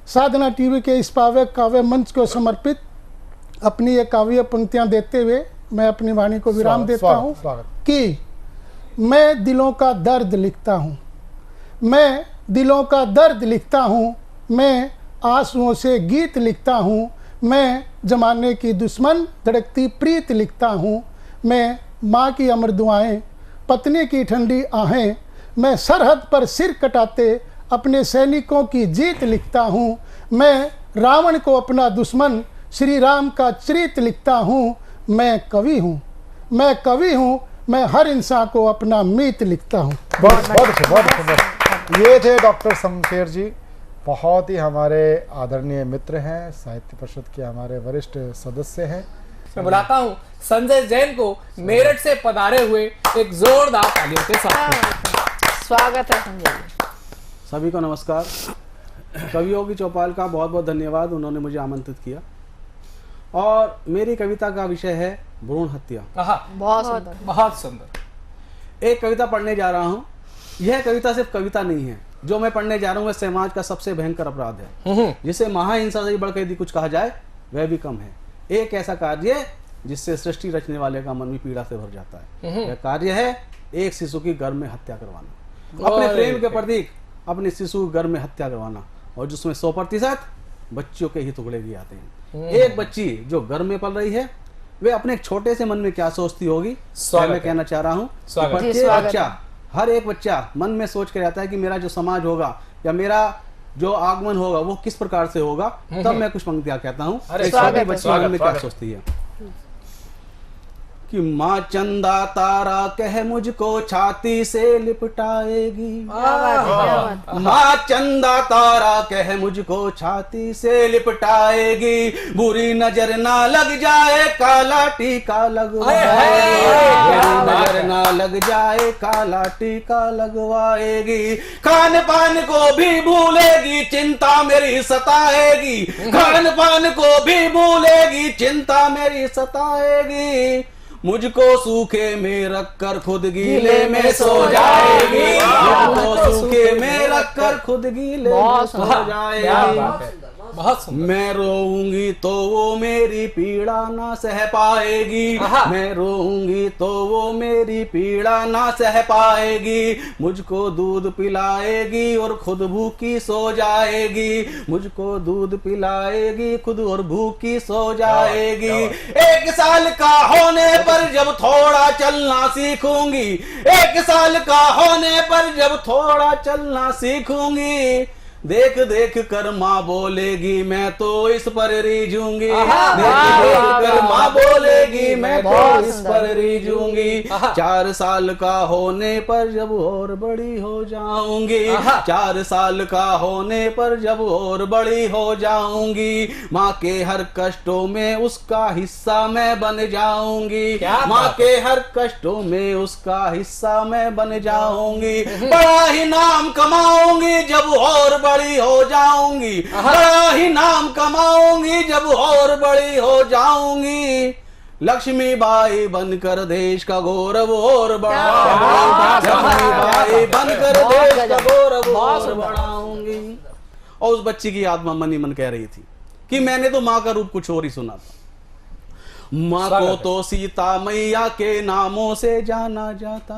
साधना टीवी के इस काव्य मंच को समर्पित अपनी ये काव्य पंक्तियां देते हुए मैं अपनी वाणी को विराम देता हूँ कि मैं दिलों का दर्द लिखता हूँ, मैं दिलों का दर्द लिखता हूँ, मैं आंसुओं से गीत लिखता हूँ, मैं जमाने की दुश्मन धड़कती प्रीत लिखता हूँ, मैं माँ की अमर दुआएं, पत्नी की ठंडी आहें, मैं सरहद पर सिर कटाते अपने सैनिकों की जीत लिखता हूँ, मैं रावण को अपना दुश्मन श्री राम का चरित लिखता हूँ। मैं कवि हूँ, मैं कवि हूँ, मैं हर इंसान को अपना मीत लिखता हूँ। बहुत अच्छे। ये थे डॉक्टर शमशेर जी, बहुत ही हमारे आदरणीय मित्र हैं, साहित्य परिषद के हमारे वरिष्ठ सदस्य हैं। मैं बुलाता हूँ संजय जैन को मेरठ से पधारे हुए एक जोरदार तालियों के साथ। स्वागत है संजय। सभी को नमस्कार। कवियों की चौपाल का बहुत बहुत धन्यवाद, उन्होंने मुझे आमंत्रित किया। और मेरी कविता का विषय है भ्रूण हत्या। बहुत सुंदर, बहुत सुंदर। एक कविता पढ़ने जा रहा हूँ। यह कविता सिर्फ कविता नहीं है, जो मैं पढ़ने जा रहा हूँ वह समाज का सबसे भयंकर अपराध है, जिसे महाहिंसा से बढ़कर यदि कुछ कहा जाए वह भी कम है। एक ऐसा कार्य जिससे सृष्टि रचने वाले का मन भी पीड़ा से भर जाता है। यह कार्य है एक शिशु की गर्भ में हत्या करवाना, अपने प्रेम के प्रतीक अपने शिशु की गर्भ में हत्या करवाना, और जिसमें 100% बच्चियों के ही टुकड़े भी आते हैं। एक बच्ची जो गर्भ में पल रही है वे अपने एक छोटे से मन में क्या सोचती होगी। स्वागत मैं है। कहना चाह रहा हूँ स्वागत है। प्रत्येक बच्चा, हर एक बच्चा मन में सोच के रहता है कि मेरा जो समाज होगा या मेरा जो आगमन होगा वो किस प्रकार से होगा। तब मैं कुछ पंक्तियां कहता हूँ। अरे सभी बच्चे स्वागत, मन में क्या स्वागत। सोचती है कि माँ चंदा तारा कह मुझको छाती से लिपटाएगी। माँ चंदा तारा कह मुझको छाती से लिपटाएगी, बुरी नजर ना लग जाए काला टीका लगवाएगी, बुरी नजर ना लग जाए काला टीका लगवाएगी। खान पान को भी भूलेगी, चिंता मेरी सताएगी, खान पान को भी भूलेगी, चिंता मेरी सताएगी। मुझको सूखे में रखकर खुद गीले में सो जाएगी, मुझको सूखे में रखकर खुद गीले में सो जाएगी। मैं रोऊंगी तो वो मेरी पीड़ा ना सह पाएगी, मैं रोऊंगी तो वो मेरी पीड़ा ना सह पाएगी। मुझको दूध पिलाएगी और खुद भूखी सो जाएगी, मुझको दूध पिलाएगी खुद और भूखी सो जाएगी। 1 साल का होने पर जब थोड़ा चलना सीखूंगी, 1 साल का होने पर जब थोड़ा चलना सीखूंगी, देख देख कर माँ बोलेगी मैं तो इस पर रीझूंगी, देख देख कर माँ बोलेगी मैं तो इस पर रीझूंगी। 4 साल का होने पर जब और बड़ी हो जाऊंगी, 4 साल का होने पर जब और बड़ी हो जाऊंगी, माँ के हर कष्टों में उसका हिस्सा मैं बन जाऊंगी, माँ के हर कष्टों में उसका हिस्सा मैं बन जाऊंगी। बड़ा ही नाम कमाऊंगी जब और बड़ी हो जाऊंगी, बड़ा ही नाम कमाऊंगी जब और बड़ी हो जाऊंगी। लक्ष्मीबाई बनकर देश का गौरव और बढ़ाऊंगी, लक्ष्मीबाई बनकर देश का गौरव और बढ़ाऊंगी। और उस बच्ची की आत्मा मन ही मन कह रही थी कि मैंने तो माँ का रूप कुछ और ही सुना था। माँ को तो सीता मैया के नामों से जाना जाता,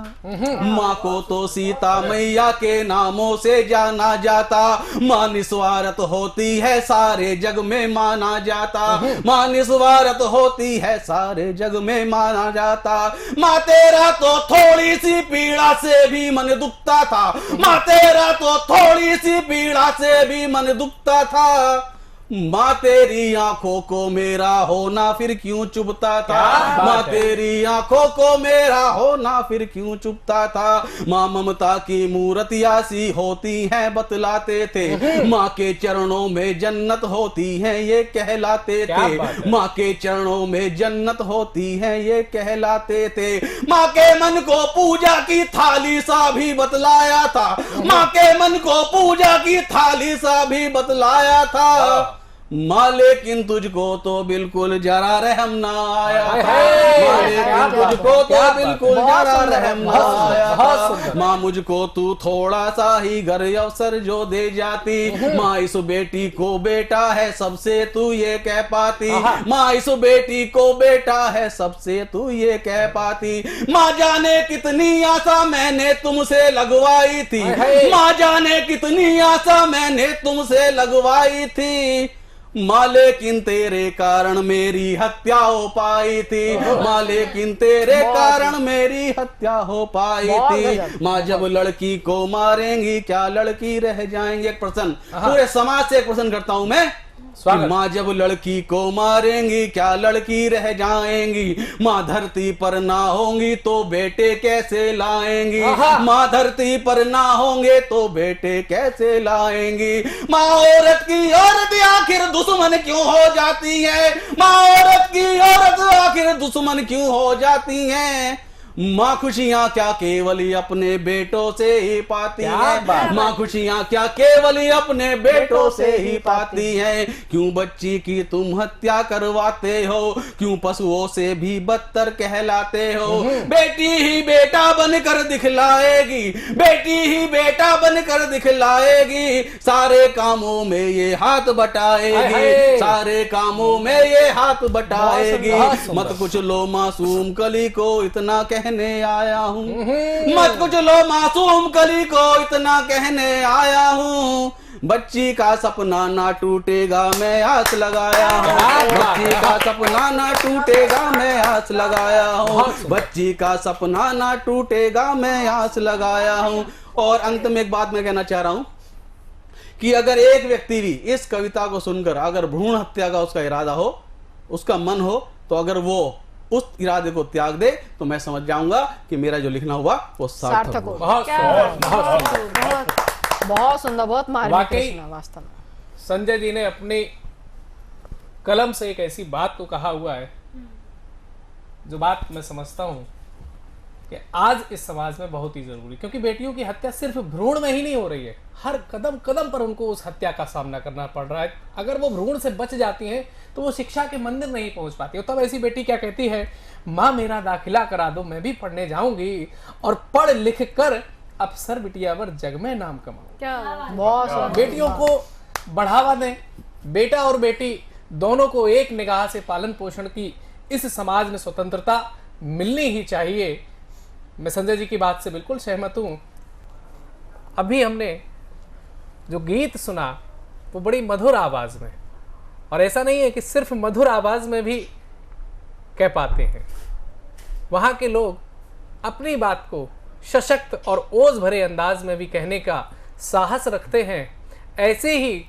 माँ को तो सीता मैया के नामों से जाना जाता। माँ निस्वार्थ होती है सारे जग में माना जाता, माँ निस्वार्थ होती है सारे जग में माना जाता। माँ तेरा तो थोड़ी सी पीड़ा से भी मन दुखता था, माँ तेरा तो थोड़ी सी पीड़ा से भी मन दुखता था। माँ तेरी आंखों को मेरा होना फिर क्यों चुभता था, माँ तेरी आंखों को मेरा होना फिर क्यों चुभता था। माँ ममता की मूर्तियाँ सी होती हैं बतलाते थे, माँ के चरणों में जन्नत होती है ये कहलाते थे, माँ के चरणों में जन्नत होती है ये कहलाते थे। माँ के मन को पूजा की थाली सा भी बतलाया था, माँ के मन को पूजा की थाली सा भी बतलाया था। माँ लेकिन तुझको तो बिल्कुल जरा रहम ना आया, माँ लेकिन तुझको तो बिल्कुल जरा रहम ना आया। माँ मुझको तू थोड़ा सा ही घर अवसर जो दे जाती, माँ इस बेटी को बेटा है सबसे तू ये कह पाती, माँ इस बेटी को बेटा है सबसे तू ये कह पाती। माँ जाने कितनी आशा मैंने तुमसे लगवाई थी, माँ जाने कितनी आशा मैंने तुमसे लगवाई थी। माँ लेकिन तेरे कारण मेरी हत्या हो पाई थी, माँ लेकिन तेरे कारण मेरी हत्या हो पाई थी। माँ जब लड़की को मारेंगी क्या लड़की रह जाएंगी। एक प्रश्न पूरे समाज से एक प्रश्न करता हूं मैं, माँ जब लड़की को मारेंगी क्या लड़की रह जाएंगी। माँ धरती पर ना होंगी तो बेटे कैसे लाएंगी, माँ धरती पर ना होंगे तो बेटे कैसे लाएंगी। माँ औरत की औरत आखिर दुश्मन क्यों हो जाती है, माँ औरत की औरत आखिर दुश्मन क्यों हो जाती है। माँ खुशियाँ क्या केवल अपने बेटों से ही पाती है, माँ खुशियाँ क्या केवल अपने बेटों से ही पाती है। क्यों बच्ची की तुम हत्या करवाते हो, क्यों पशुओं से भी बदतर कहलाते हो। बेटी ही बेटा बनकर दिखलाएगी, बेटी ही बेटा बनकर दिखलाएगी। सारे कामों में ये हाथ बटाएगी, सारे कामों में ये हाथ बटाएगी। मत कुछ लो मासूम कली को इतना कहने आया हूँ, मत कुछ लो मासूम कली को इतना कहने आया हूँ। बच्ची का सपना ना टूटेगा मैं आस लगाया हूँ, बच्ची का सपना ना टूटेगा मैं आस लगाया हूँ, बच्ची का सपना ना टूटेगा मैं आस लगाया हूँ। और अंत में एक बात मैं कहना चाह रहा हूँ कि अगर एक व्यक्ति भी इस कविता को सुनकर अगर भ्रूण हत्या का उसका इरादा हो, उसका मन हो, तो अगर वो उस इरादे को त्याग दे तो मैं समझ जाऊंगा कि मेरा जो लिखना हुआ वो सार्थक हो। बहुत सुंदर, बहुत मार्मिक वाकई रचना वास्तव में। संजय जी ने अपनी कलम से एक ऐसी बात को कहा हुआ है जो बात मैं समझता हूं कि आज इस समाज में बहुत ही जरूरी, क्योंकि बेटियों की हत्या सिर्फ भ्रूण में ही नहीं हो रही है, हर कदम कदम पर उनको उस हत्या का सामना करना पड़ रहा है। अगर वो भ्रूण से बच जाती हैं तो वो शिक्षा के मंदिर नहीं पहुंच पाती। और तब ऐसी बेटी क्या कहती है, माँ मेरा दाखिला करा दो, मैं भी पढ़ने जाऊंगी और पढ़ लिख कर अफसर बिटियावर जग में नाम कमाऊं। क्या बहुत बेटियों को बढ़ावा दें, बेटा और बेटी दोनों को एक निगाह से पालन पोषण की इस समाज में स्वतंत्रता मिलनी ही चाहिए। मैं संजय जी की बात से बिल्कुल सहमत हूं। अभी हमने जो गीत सुना वो बड़ी मधुर आवाज में, और ऐसा नहीं है कि सिर्फ मधुर आवाज में भी कह पाते हैं, वहां के लोग अपनी बात को सशक्त और ओज भरे अंदाज में भी कहने का साहस रखते हैं। ऐसे ही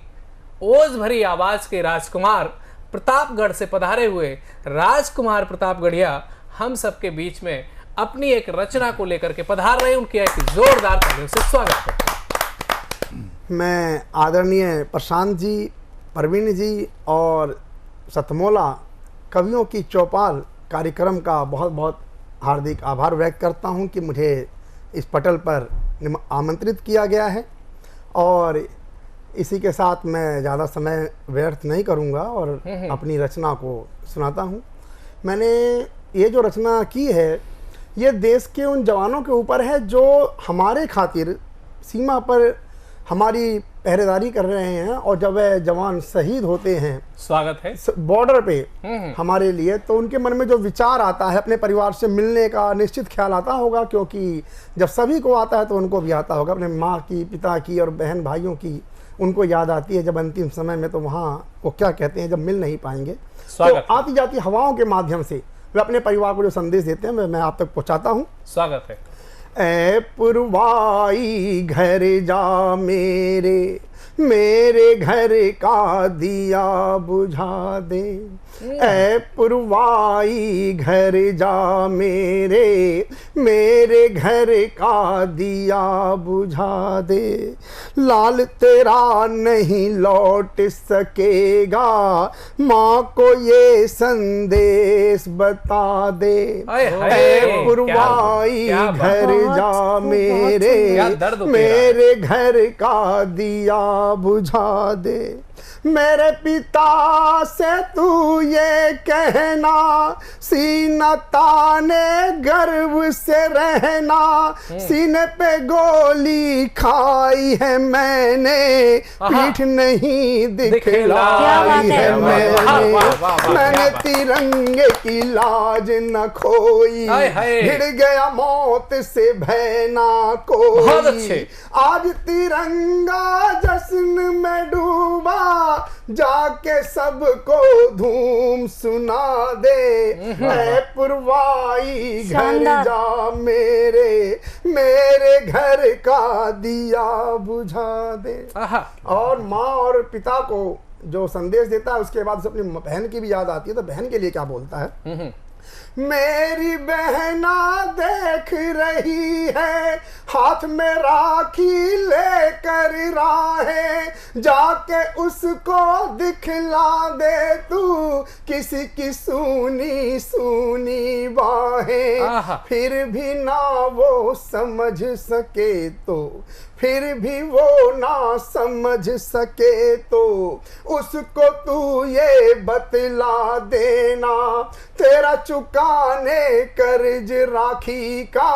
ओज भरी आवाज के राजकुमार प्रतापगढ़ से पधारे हुए राजकुमार प्रतापगढ़िया हम सबके बीच में अपनी एक रचना को लेकर के पधार रहे हैं। उनकी एक जोरदार तालियों से स्वागत करते हैं। मैं आदरणीय प्रशांत जी, प्रवीण जी और सतमोला कवियों की चौपाल कार्यक्रम का बहुत बहुत हार्दिक आभार व्यक्त करता हूं कि मुझे इस पटल पर आमंत्रित किया गया है। और इसी के साथ मैं ज़्यादा समय व्यर्थ नहीं करूंगा और अपनी रचना को सुनाता हूं। मैंने ये जो रचना की है ये देश के उन जवानों के ऊपर है जो हमारे खातिर सीमा पर हमारी पहरेदारी कर रहे हैं, और जब वह जवान शहीद होते हैं, स्वागत है, बॉर्डर पे हमारे लिए, तो उनके मन में जो विचार आता है अपने परिवार से मिलने का निश्चित ख्याल आता होगा, क्योंकि जब सभी को आता है तो उनको भी आता होगा, अपने माँ की, पिता की और बहन भाइयों की उनको याद आती है जब अंतिम समय में, तो वहाँ वो क्या कहते हैं जब मिल नहीं पाएंगे। तो आती जाती हवाओं के माध्यम से वे अपने परिवार को जो संदेश देते हैं मैं आप तक पहुँचाता हूँ। स्वागत है। ऐ पुरवाई घर जा मेरे, मेरे घर का दिया बुझा दे। ऐ पुरवाई घर जा मेरे, मेरे घर का दिया बुझा दे। लाल तेरा नहीं लौट सकेगा, माँ को ये संदेश बता दे। ऐ पुरवाई घर जा मेरे, मेरे घर का दिया बुझा दे। मेरे पिता से तू ये कहना, सीना ताने गर्व से रहना। सीने पे गोली खाई है मैंने, पीठ नहीं दिखलाई है मैंने तिरंगे की लाज न खोई, भिड़ गया मौत से भय ना कोई। आज तिरंगा जश्न में डूबा, जाके सबको धूम सुना दे। ऐ पुरवाई घर जा मेरे, मेरे घर का दिया बुझा दे। और माँ और पिता को जो संदेश देता है उसके बाद अपनी बहन की भी याद आती है, तो बहन के लिए क्या बोलता है। मेरी बहना देख रही है, हाथ में राखी लेकर राहें, जाके उसको दिखला दे तू किसी की सुनी सुनी बाहें। फिर भी ना वो समझ सके तो, फिर भी वो ना समझ सके तो, उसको तू ये बतला देना, तेरा चुकाने कर्ज राखी का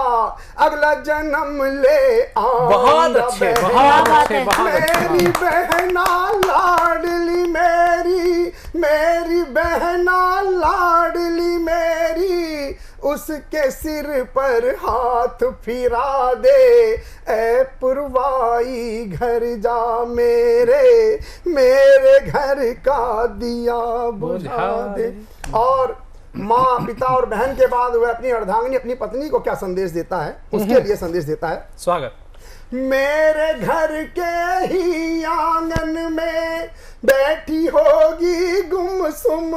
अगला जन्म ले बहुत अच्छे, बहुत अच्छे, बहुत अच्छे। मेरी बहना लाडली मेरी, मेरी बहना लाडली मेरी, उसके सिर पर हाथ फिरा दे, ऐ पुरवाई घर जा मेरे, मेरे घर का दिया बुझा दे। और माँ, पिता और बहन के बाद वह अपनी अर्धांगिनी, अपनी पत्नी को क्या संदेश देता है, उसके लिए संदेश देता है। स्वागत। मेरे घर के ही आंगन में बैठी होगी गुमसुम,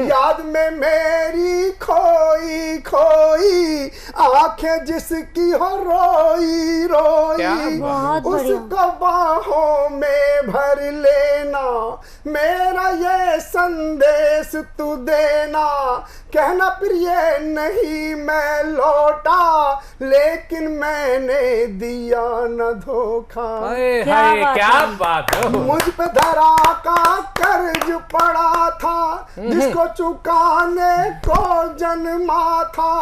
याद में मेरी खोई खोई, आंखें जिसकी हो रोई रोई, उसको बाहों में भर लेना, मेरा ये संदेश तू देना, कहना प्रिय नहीं मैं लौटा, लेकिन मैंने दिया न धोखा। क्या बात है। मुझ पे धरा का कर्ज पड़ा था, जिसको चुकाने को जन्मा था,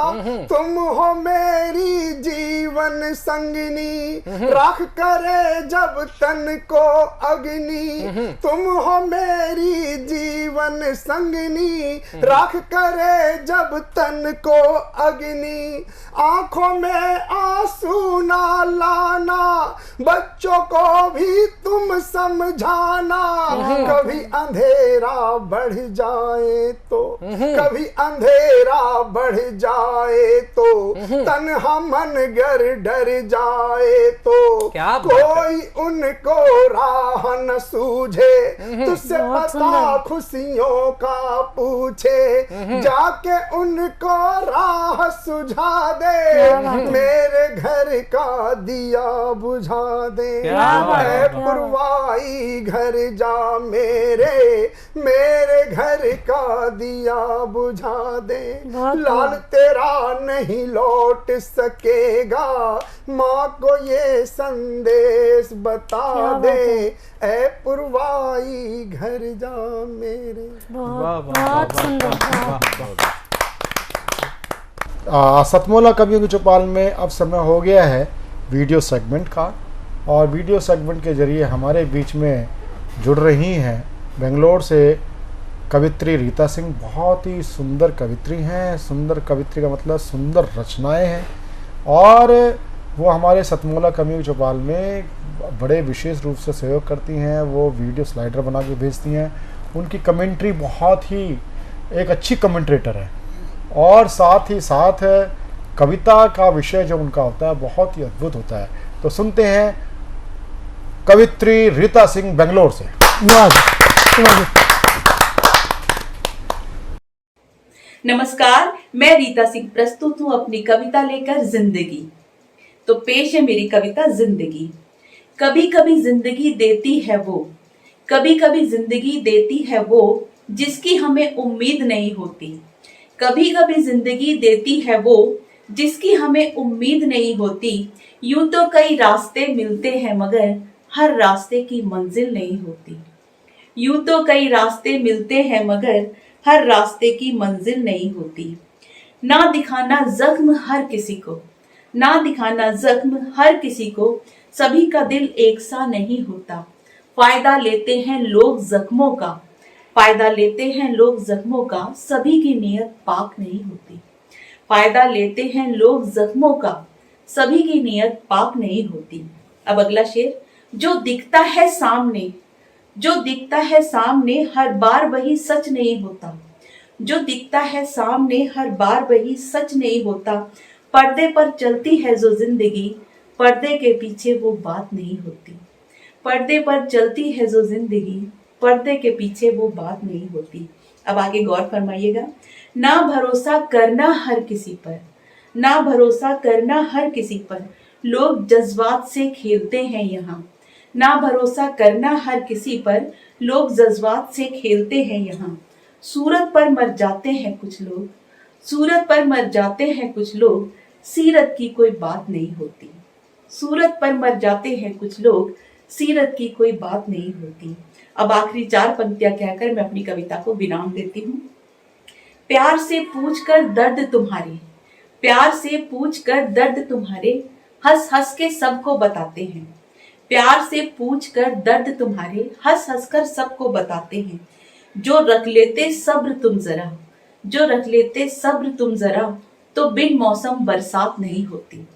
तुम हो मेरी जीवन संगिनी, राख करे जब तन को अग्नि, तुम हो मेरी जीवन संगिनी, राख करे जब तन को अग्नि, आंखों में आंसू ना लाना, बच्चों को भी तुम समझाना, कभी अंधेरा बढ़ जाए तो, कभी अंधेरा बढ़ जाए तो, तन्हा मन गर डर जाए तो, कोई उनको राह न सूझे, तुझसे पता खुशियों का पूछे, जाके उनको राह सुझा दे, मेरे घर का दिया बुझा दे, ऐ पुरवाई घर जा मेरे, मेरे घर का दिया बुझा दे, लाल तेरा नहीं लौट सकेगा, माँ को ये संदेश बता दे, ऐ पुरवाई घर जा मेरे। बहुत सुंदर। सतमोला कवियों की चौपाल में अब समय हो गया है वीडियो सेगमेंट का, और वीडियो सेगमेंट के जरिए हमारे बीच में जुड़ रही हैं बेंगलोर से कवित्री रीता सिंह। बहुत ही सुंदर कवित्री हैं। सुंदर कवित्री का मतलब सुंदर रचनाएं हैं, और वो हमारे सतमोला कवियों की चौपाल में बड़े विशेष रूप से सहयोग करती हैं। वो वीडियो स्लाइडर बना के भेजती हैं। उनकी कमेंट्री बहुत ही एक अच्छी कमेंट्रेटर है, और साथ ही साथ कविता का विषय जो उनका होता है बहुत ही अद्भुत होता है। तो सुनते हैं कवित्री रीता सिंह बेंगलोर से। नमस्कार, मैं रीता सिंह प्रस्तुत हूँ अपनी कविता लेकर जिंदगी। तो पेश है मेरी कविता जिंदगी। कभी कभी जिंदगी देती है वो, कभी कभी जिंदगी देती है वो, जिसकी हमें उम्मीद नहीं होती। कभी कभी जिंदगी देती है वो, जिसकी हमें उम्मीद नहीं होती। यूं तो कई रास्ते मिलते हैं मगर हर रास्ते की मंजिल नहीं होती। यूं तो कई रास्ते मिलते हैं मगर हर रास्ते की मंजिल नहीं होती। ना दिखाना जख्म हर किसी को, ना दिखाना जख्म हर किसी को, सभी का दिल एक सा नहीं होता। फायदा लेते हैं लोग जख्मों का, फायदा लेते हैं लोग जख्मों का, सभी की नीयत पाक नहीं होती। फायदा लेते हैं लोग जख्मों का, सभी की नीयत पाक नहीं होती। अब अगला शेर। जो दिखता है सामने, जो दिखता है सामने, हर बार वही सच नहीं होता। जो दिखता है सामने, हर बार वही सच नहीं होता। पर्दे पर चलती है जो जिंदगी, पर्दे के पीछे वो बात नहीं होती। पर्दे पर चलती है जो जिंदगी, पर्दे के पीछे वो बात नहीं होती। अब आगे गौर फरमाइएगा। ना भरोसा करना हर किसी पर, ना भरोसा करना हर किसी पर, लोग जज्बात से खेलते हैं यहाँ। ना भरोसा करना हर किसी पर, लोग जज्बात से खेलते हैं यहाँ। सूरत पर मर जाते हैं कुछ लोग, सूरत पर मर जाते हैं कुछ लोग, सीरत की कोई बात नहीं होती। सूरत पर मर जाते हैं कुछ लोग, सीरत की कोई बात नहीं होती। अब आखिरी 4 पंक्तियां कहकर मैं अपनी कविता को विराम देती हूँ। प्यार से पूछकर दर्द तुम्हारे, प्यार से पूछकर दर्द तुम्हारे, हंस हंस के सबको बताते हैं। प्यार से पूछकर दर्द तुम्हारे, हंस हंस कर सबको बताते हैं। जो रख लेते सब्र तुम जरा, जो रख लेते सब्र तुम जरा तो बिन मौसम बरसात नहीं होती।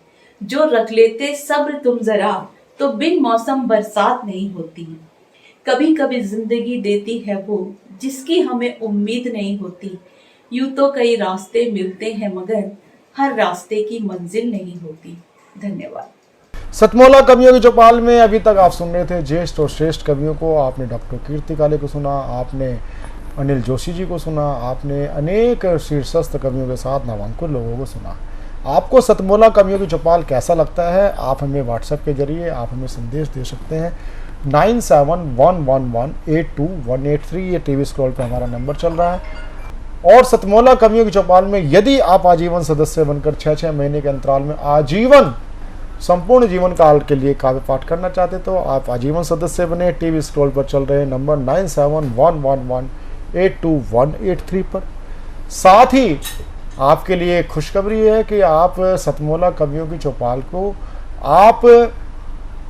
जो रख लेते सब्र तुम जरा तो बिन मौसम बरसात नहीं होती। कभी कभी जिंदगी देती है वो जिसकी हमें उम्मीद नहीं होती। यूं तो कई रास्ते मिलते हैं मगर हर रास्ते की मंजिल नहीं होती। धन्यवाद। सतमोला कवियों की चौपाल में अभी तक आप सुन रहे थे ज्येष्ठ और श्रेष्ठ कवियों को। आपने डॉक्टर कीर्ति काले को सुना, आपने अनिल जोशी जी को सुना, आपने अनेक शीर्षस्थ कवियों के साथ नामांकुर लोगों को सुना। आपको सतमोला कवियों की चौपाल कैसा लगता है? आप हमें व्हाट्सएप के जरिए आप हमें संदेश दे सकते हैं। 9711182183 ये टीवी स्क्रॉल पे हमारा नंबर चल रहा है। और सतमोला कवियों की चौपाल में यदि आप आजीवन सदस्य बनकर 6-6 महीने के अंतराल में आजीवन संपूर्ण जीवन काल के लिए काव्य पाठ करना चाहते तो आप आजीवन सदस्य बने। टीवी स्क्रॉल पर चल रहे नंबर 9711182183 पर। साथ ही आपके लिए खुशखबरी है कि आप सतमोला कवियों की चौपाल को आप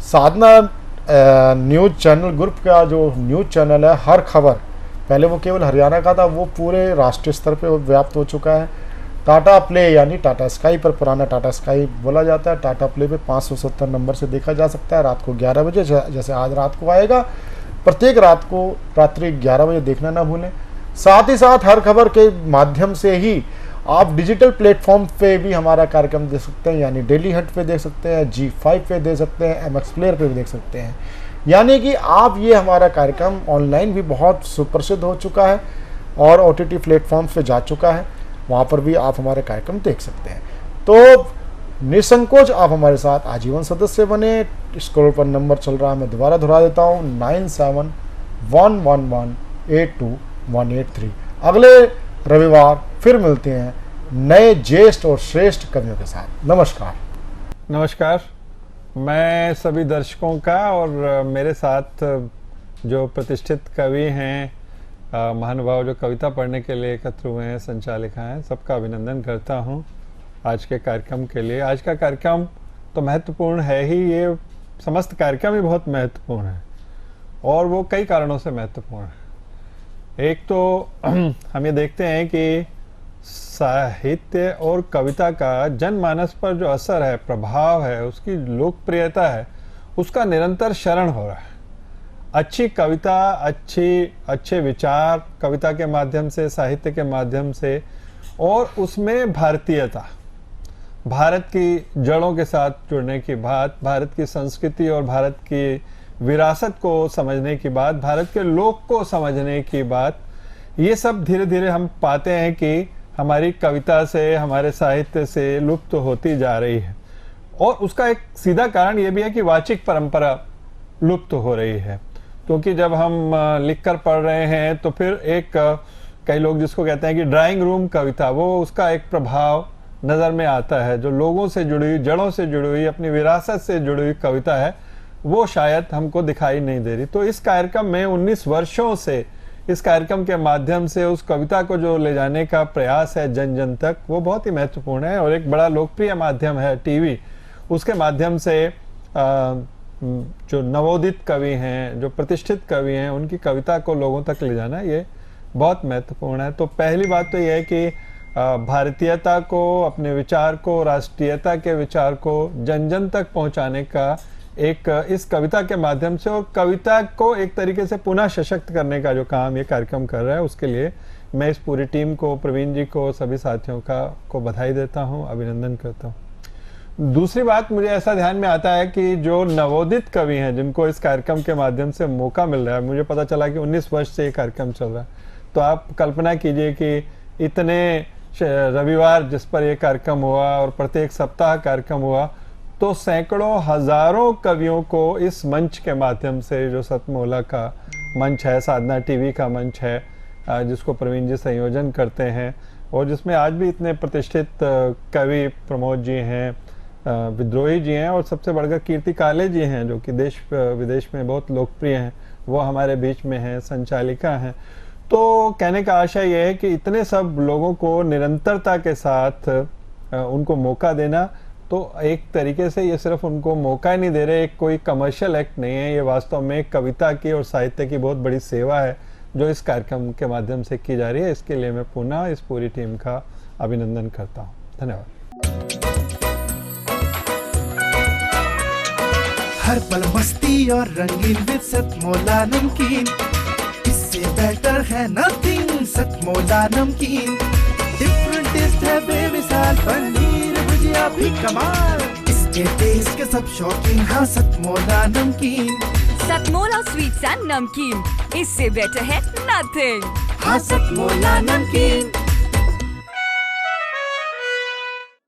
साधना न्यूज़ चैनल ग्रुप का जो न्यूज़ चैनल है हर खबर, पहले वो केवल हरियाणा का था, वो पूरे राष्ट्रीय स्तर पे व्याप्त हो चुका है। टाटा प्ले यानी टाटा स्काई पर, पुराना टाटा स्काई बोला जाता है, टाटा प्ले पे 570 नंबर से देखा जा सकता है रात को 11 बजे, जैसे आज रात को आएगा। प्रत्येक रात को रात्रि 11 बजे देखना ना भूलें। साथ ही साथ हर खबर के माध्यम से ही आप डिजिटल प्लेटफॉर्म पे भी हमारा कार्यक्रम देख सकते हैं, यानी डेली हट पे देख सकते हैं, G5 पे देख सकते हैं, MX प्लेयर पे भी देख सकते हैं। यानी कि आप ये हमारा कार्यक्रम ऑनलाइन भी बहुत सुप्रसिद्ध हो चुका है और OTT प्लेटफॉर्म पे जा चुका है, वहाँ पर भी आप हमारे कार्यक्रम देख सकते हैं। तो निसंकोच आप हमारे साथ आजीवन सदस्य बने। स्क्रॉल पर नंबर चल रहा है, मैं दोबारा दोहरा देता हूँ 9711182183। अगले रविवार फिर मिलते हैं नए ज्येष्ठ और श्रेष्ठ कवियों के साथ। नमस्कार। नमस्कार। मैं सभी दर्शकों का और मेरे साथ जो प्रतिष्ठित कवि हैं, महानुभाव जो कविता पढ़ने के लिए एकत्र हुए हैं, संचालिका हैं, सबका अभिनंदन करता हूं आज के कार्यक्रम के लिए। आज का कार्यक्रम तो महत्वपूर्ण है ही, ये समस्त कार्यक्रम ही बहुत महत्वपूर्ण है और वो कई कारणों से महत्वपूर्ण है। एक तो हम ये देखते हैं कि साहित्य और कविता का जनमानस पर जो असर है, प्रभाव है, उसकी लोकप्रियता है, उसका निरंतर क्षरण हो रहा है। अच्छी कविता, अच्छे विचार कविता के माध्यम से, साहित्य के माध्यम से, और उसमें भारतीयता, भारत की जड़ों के साथ जुड़ने की बात, भारत की संस्कृति और भारत की विरासत को समझने की बात, भारत के लोक को समझने की बात, ये सब धीरे धीरे हम पाते हैं कि हमारी कविता से, हमारे साहित्य से लुप्त होती जा रही है। और उसका एक सीधा कारण ये भी है कि वाचिक परंपरा लुप्त हो रही है, क्योंकि जब हम लिखकर पढ़ रहे हैं तो फिर एक कई लोग जिसको कहते हैं कि ड्राइंग रूम कविता, वो उसका एक प्रभाव नज़र में आता है। जो लोगों से जुड़ी हुई, जड़ों से जुड़ी हुई, अपनी विरासत से जुड़ी हुई कविता है, वो शायद हमको दिखाई नहीं दे रही। तो इस कार्यक्रम में 19 वर्षों से इस कार्यक्रम के माध्यम से उस कविता को जो ले जाने का प्रयास है जन जन तक, वो बहुत ही महत्वपूर्ण है। और एक बड़ा लोकप्रिय माध्यम है टीवी, उसके माध्यम से जो नवोदित कवि हैं, जो प्रतिष्ठित कवि हैं, उनकी कविता को लोगों तक ले जाना ये बहुत महत्वपूर्ण है। तो पहली बात तो ये है कि भारतीयता को, अपने विचार को, राष्ट्रीयता के विचार को जन जन तक पहुंचाने का एक इस कविता के माध्यम से, और कविता को एक तरीके से पुनः सशक्त करने का जो काम ये कार्यक्रम कर रहा है, उसके लिए मैं इस पूरी टीम को, प्रवीण जी को, सभी साथियों को बधाई देता हूँ, अभिनंदन करता हूँ। दूसरी बात मुझे ऐसा ध्यान में आता है कि जो नवोदित कवि हैं जिनको इस कार्यक्रम के माध्यम से मौका मिल रहा है, मुझे पता चला कि 19 वर्ष से ये कार्यक्रम चल रहा है, तो आप कल्पना कीजिए कि इतने रविवार जिस पर यह कार्यक्रम हुआ और प्रत्येक सप्ताह कार्यक्रम हुआ, तो सैकड़ों हजारों कवियों को इस मंच के माध्यम से, जो सतमोला का मंच है, साधना टीवी का मंच है, जिसको प्रवीण जी संयोजन करते हैं, और जिसमें आज भी इतने प्रतिष्ठित कवि प्रमोद जी हैं, विद्रोही जी हैं, और सबसे बढ़कर कीर्ति काले जी हैं, जो कि देश विदेश में बहुत लोकप्रिय हैं, वो हमारे बीच में हैं, संचालिका हैं। तो कहने का आशय यह है कि इतने सब लोगों को निरंतरता के साथ उनको मौका देना, तो एक तरीके से ये सिर्फ उनको मौका ही नहीं दे रहे, एक कोई कमर्शियल एक्ट नहीं है, ये वास्तव में कविता की और साहित्य की बहुत बड़ी सेवा है जो इस कार्यक्रम के माध्यम से की जा रही है, इसके लिए मैं पुनः इस पूरी टीम का अभिनंदन करता हूँ। धन्यवाद। हर पल मस्ती और रंगीन विद सतमोला नमकीन, इससे बेटर है नथिंग। सतमोला नमकीन डिफरेंट टेस्ट है बेमिसाल, पनीर भुजिया भी कमाल, इसके टेस्ट के सब शौकीन। हाँ सतमोला नमकीन, सतमोला स्वीट्स एंड नमकीन, इससे बेटर है नथिंग। हाँ सतमोला नमकीन।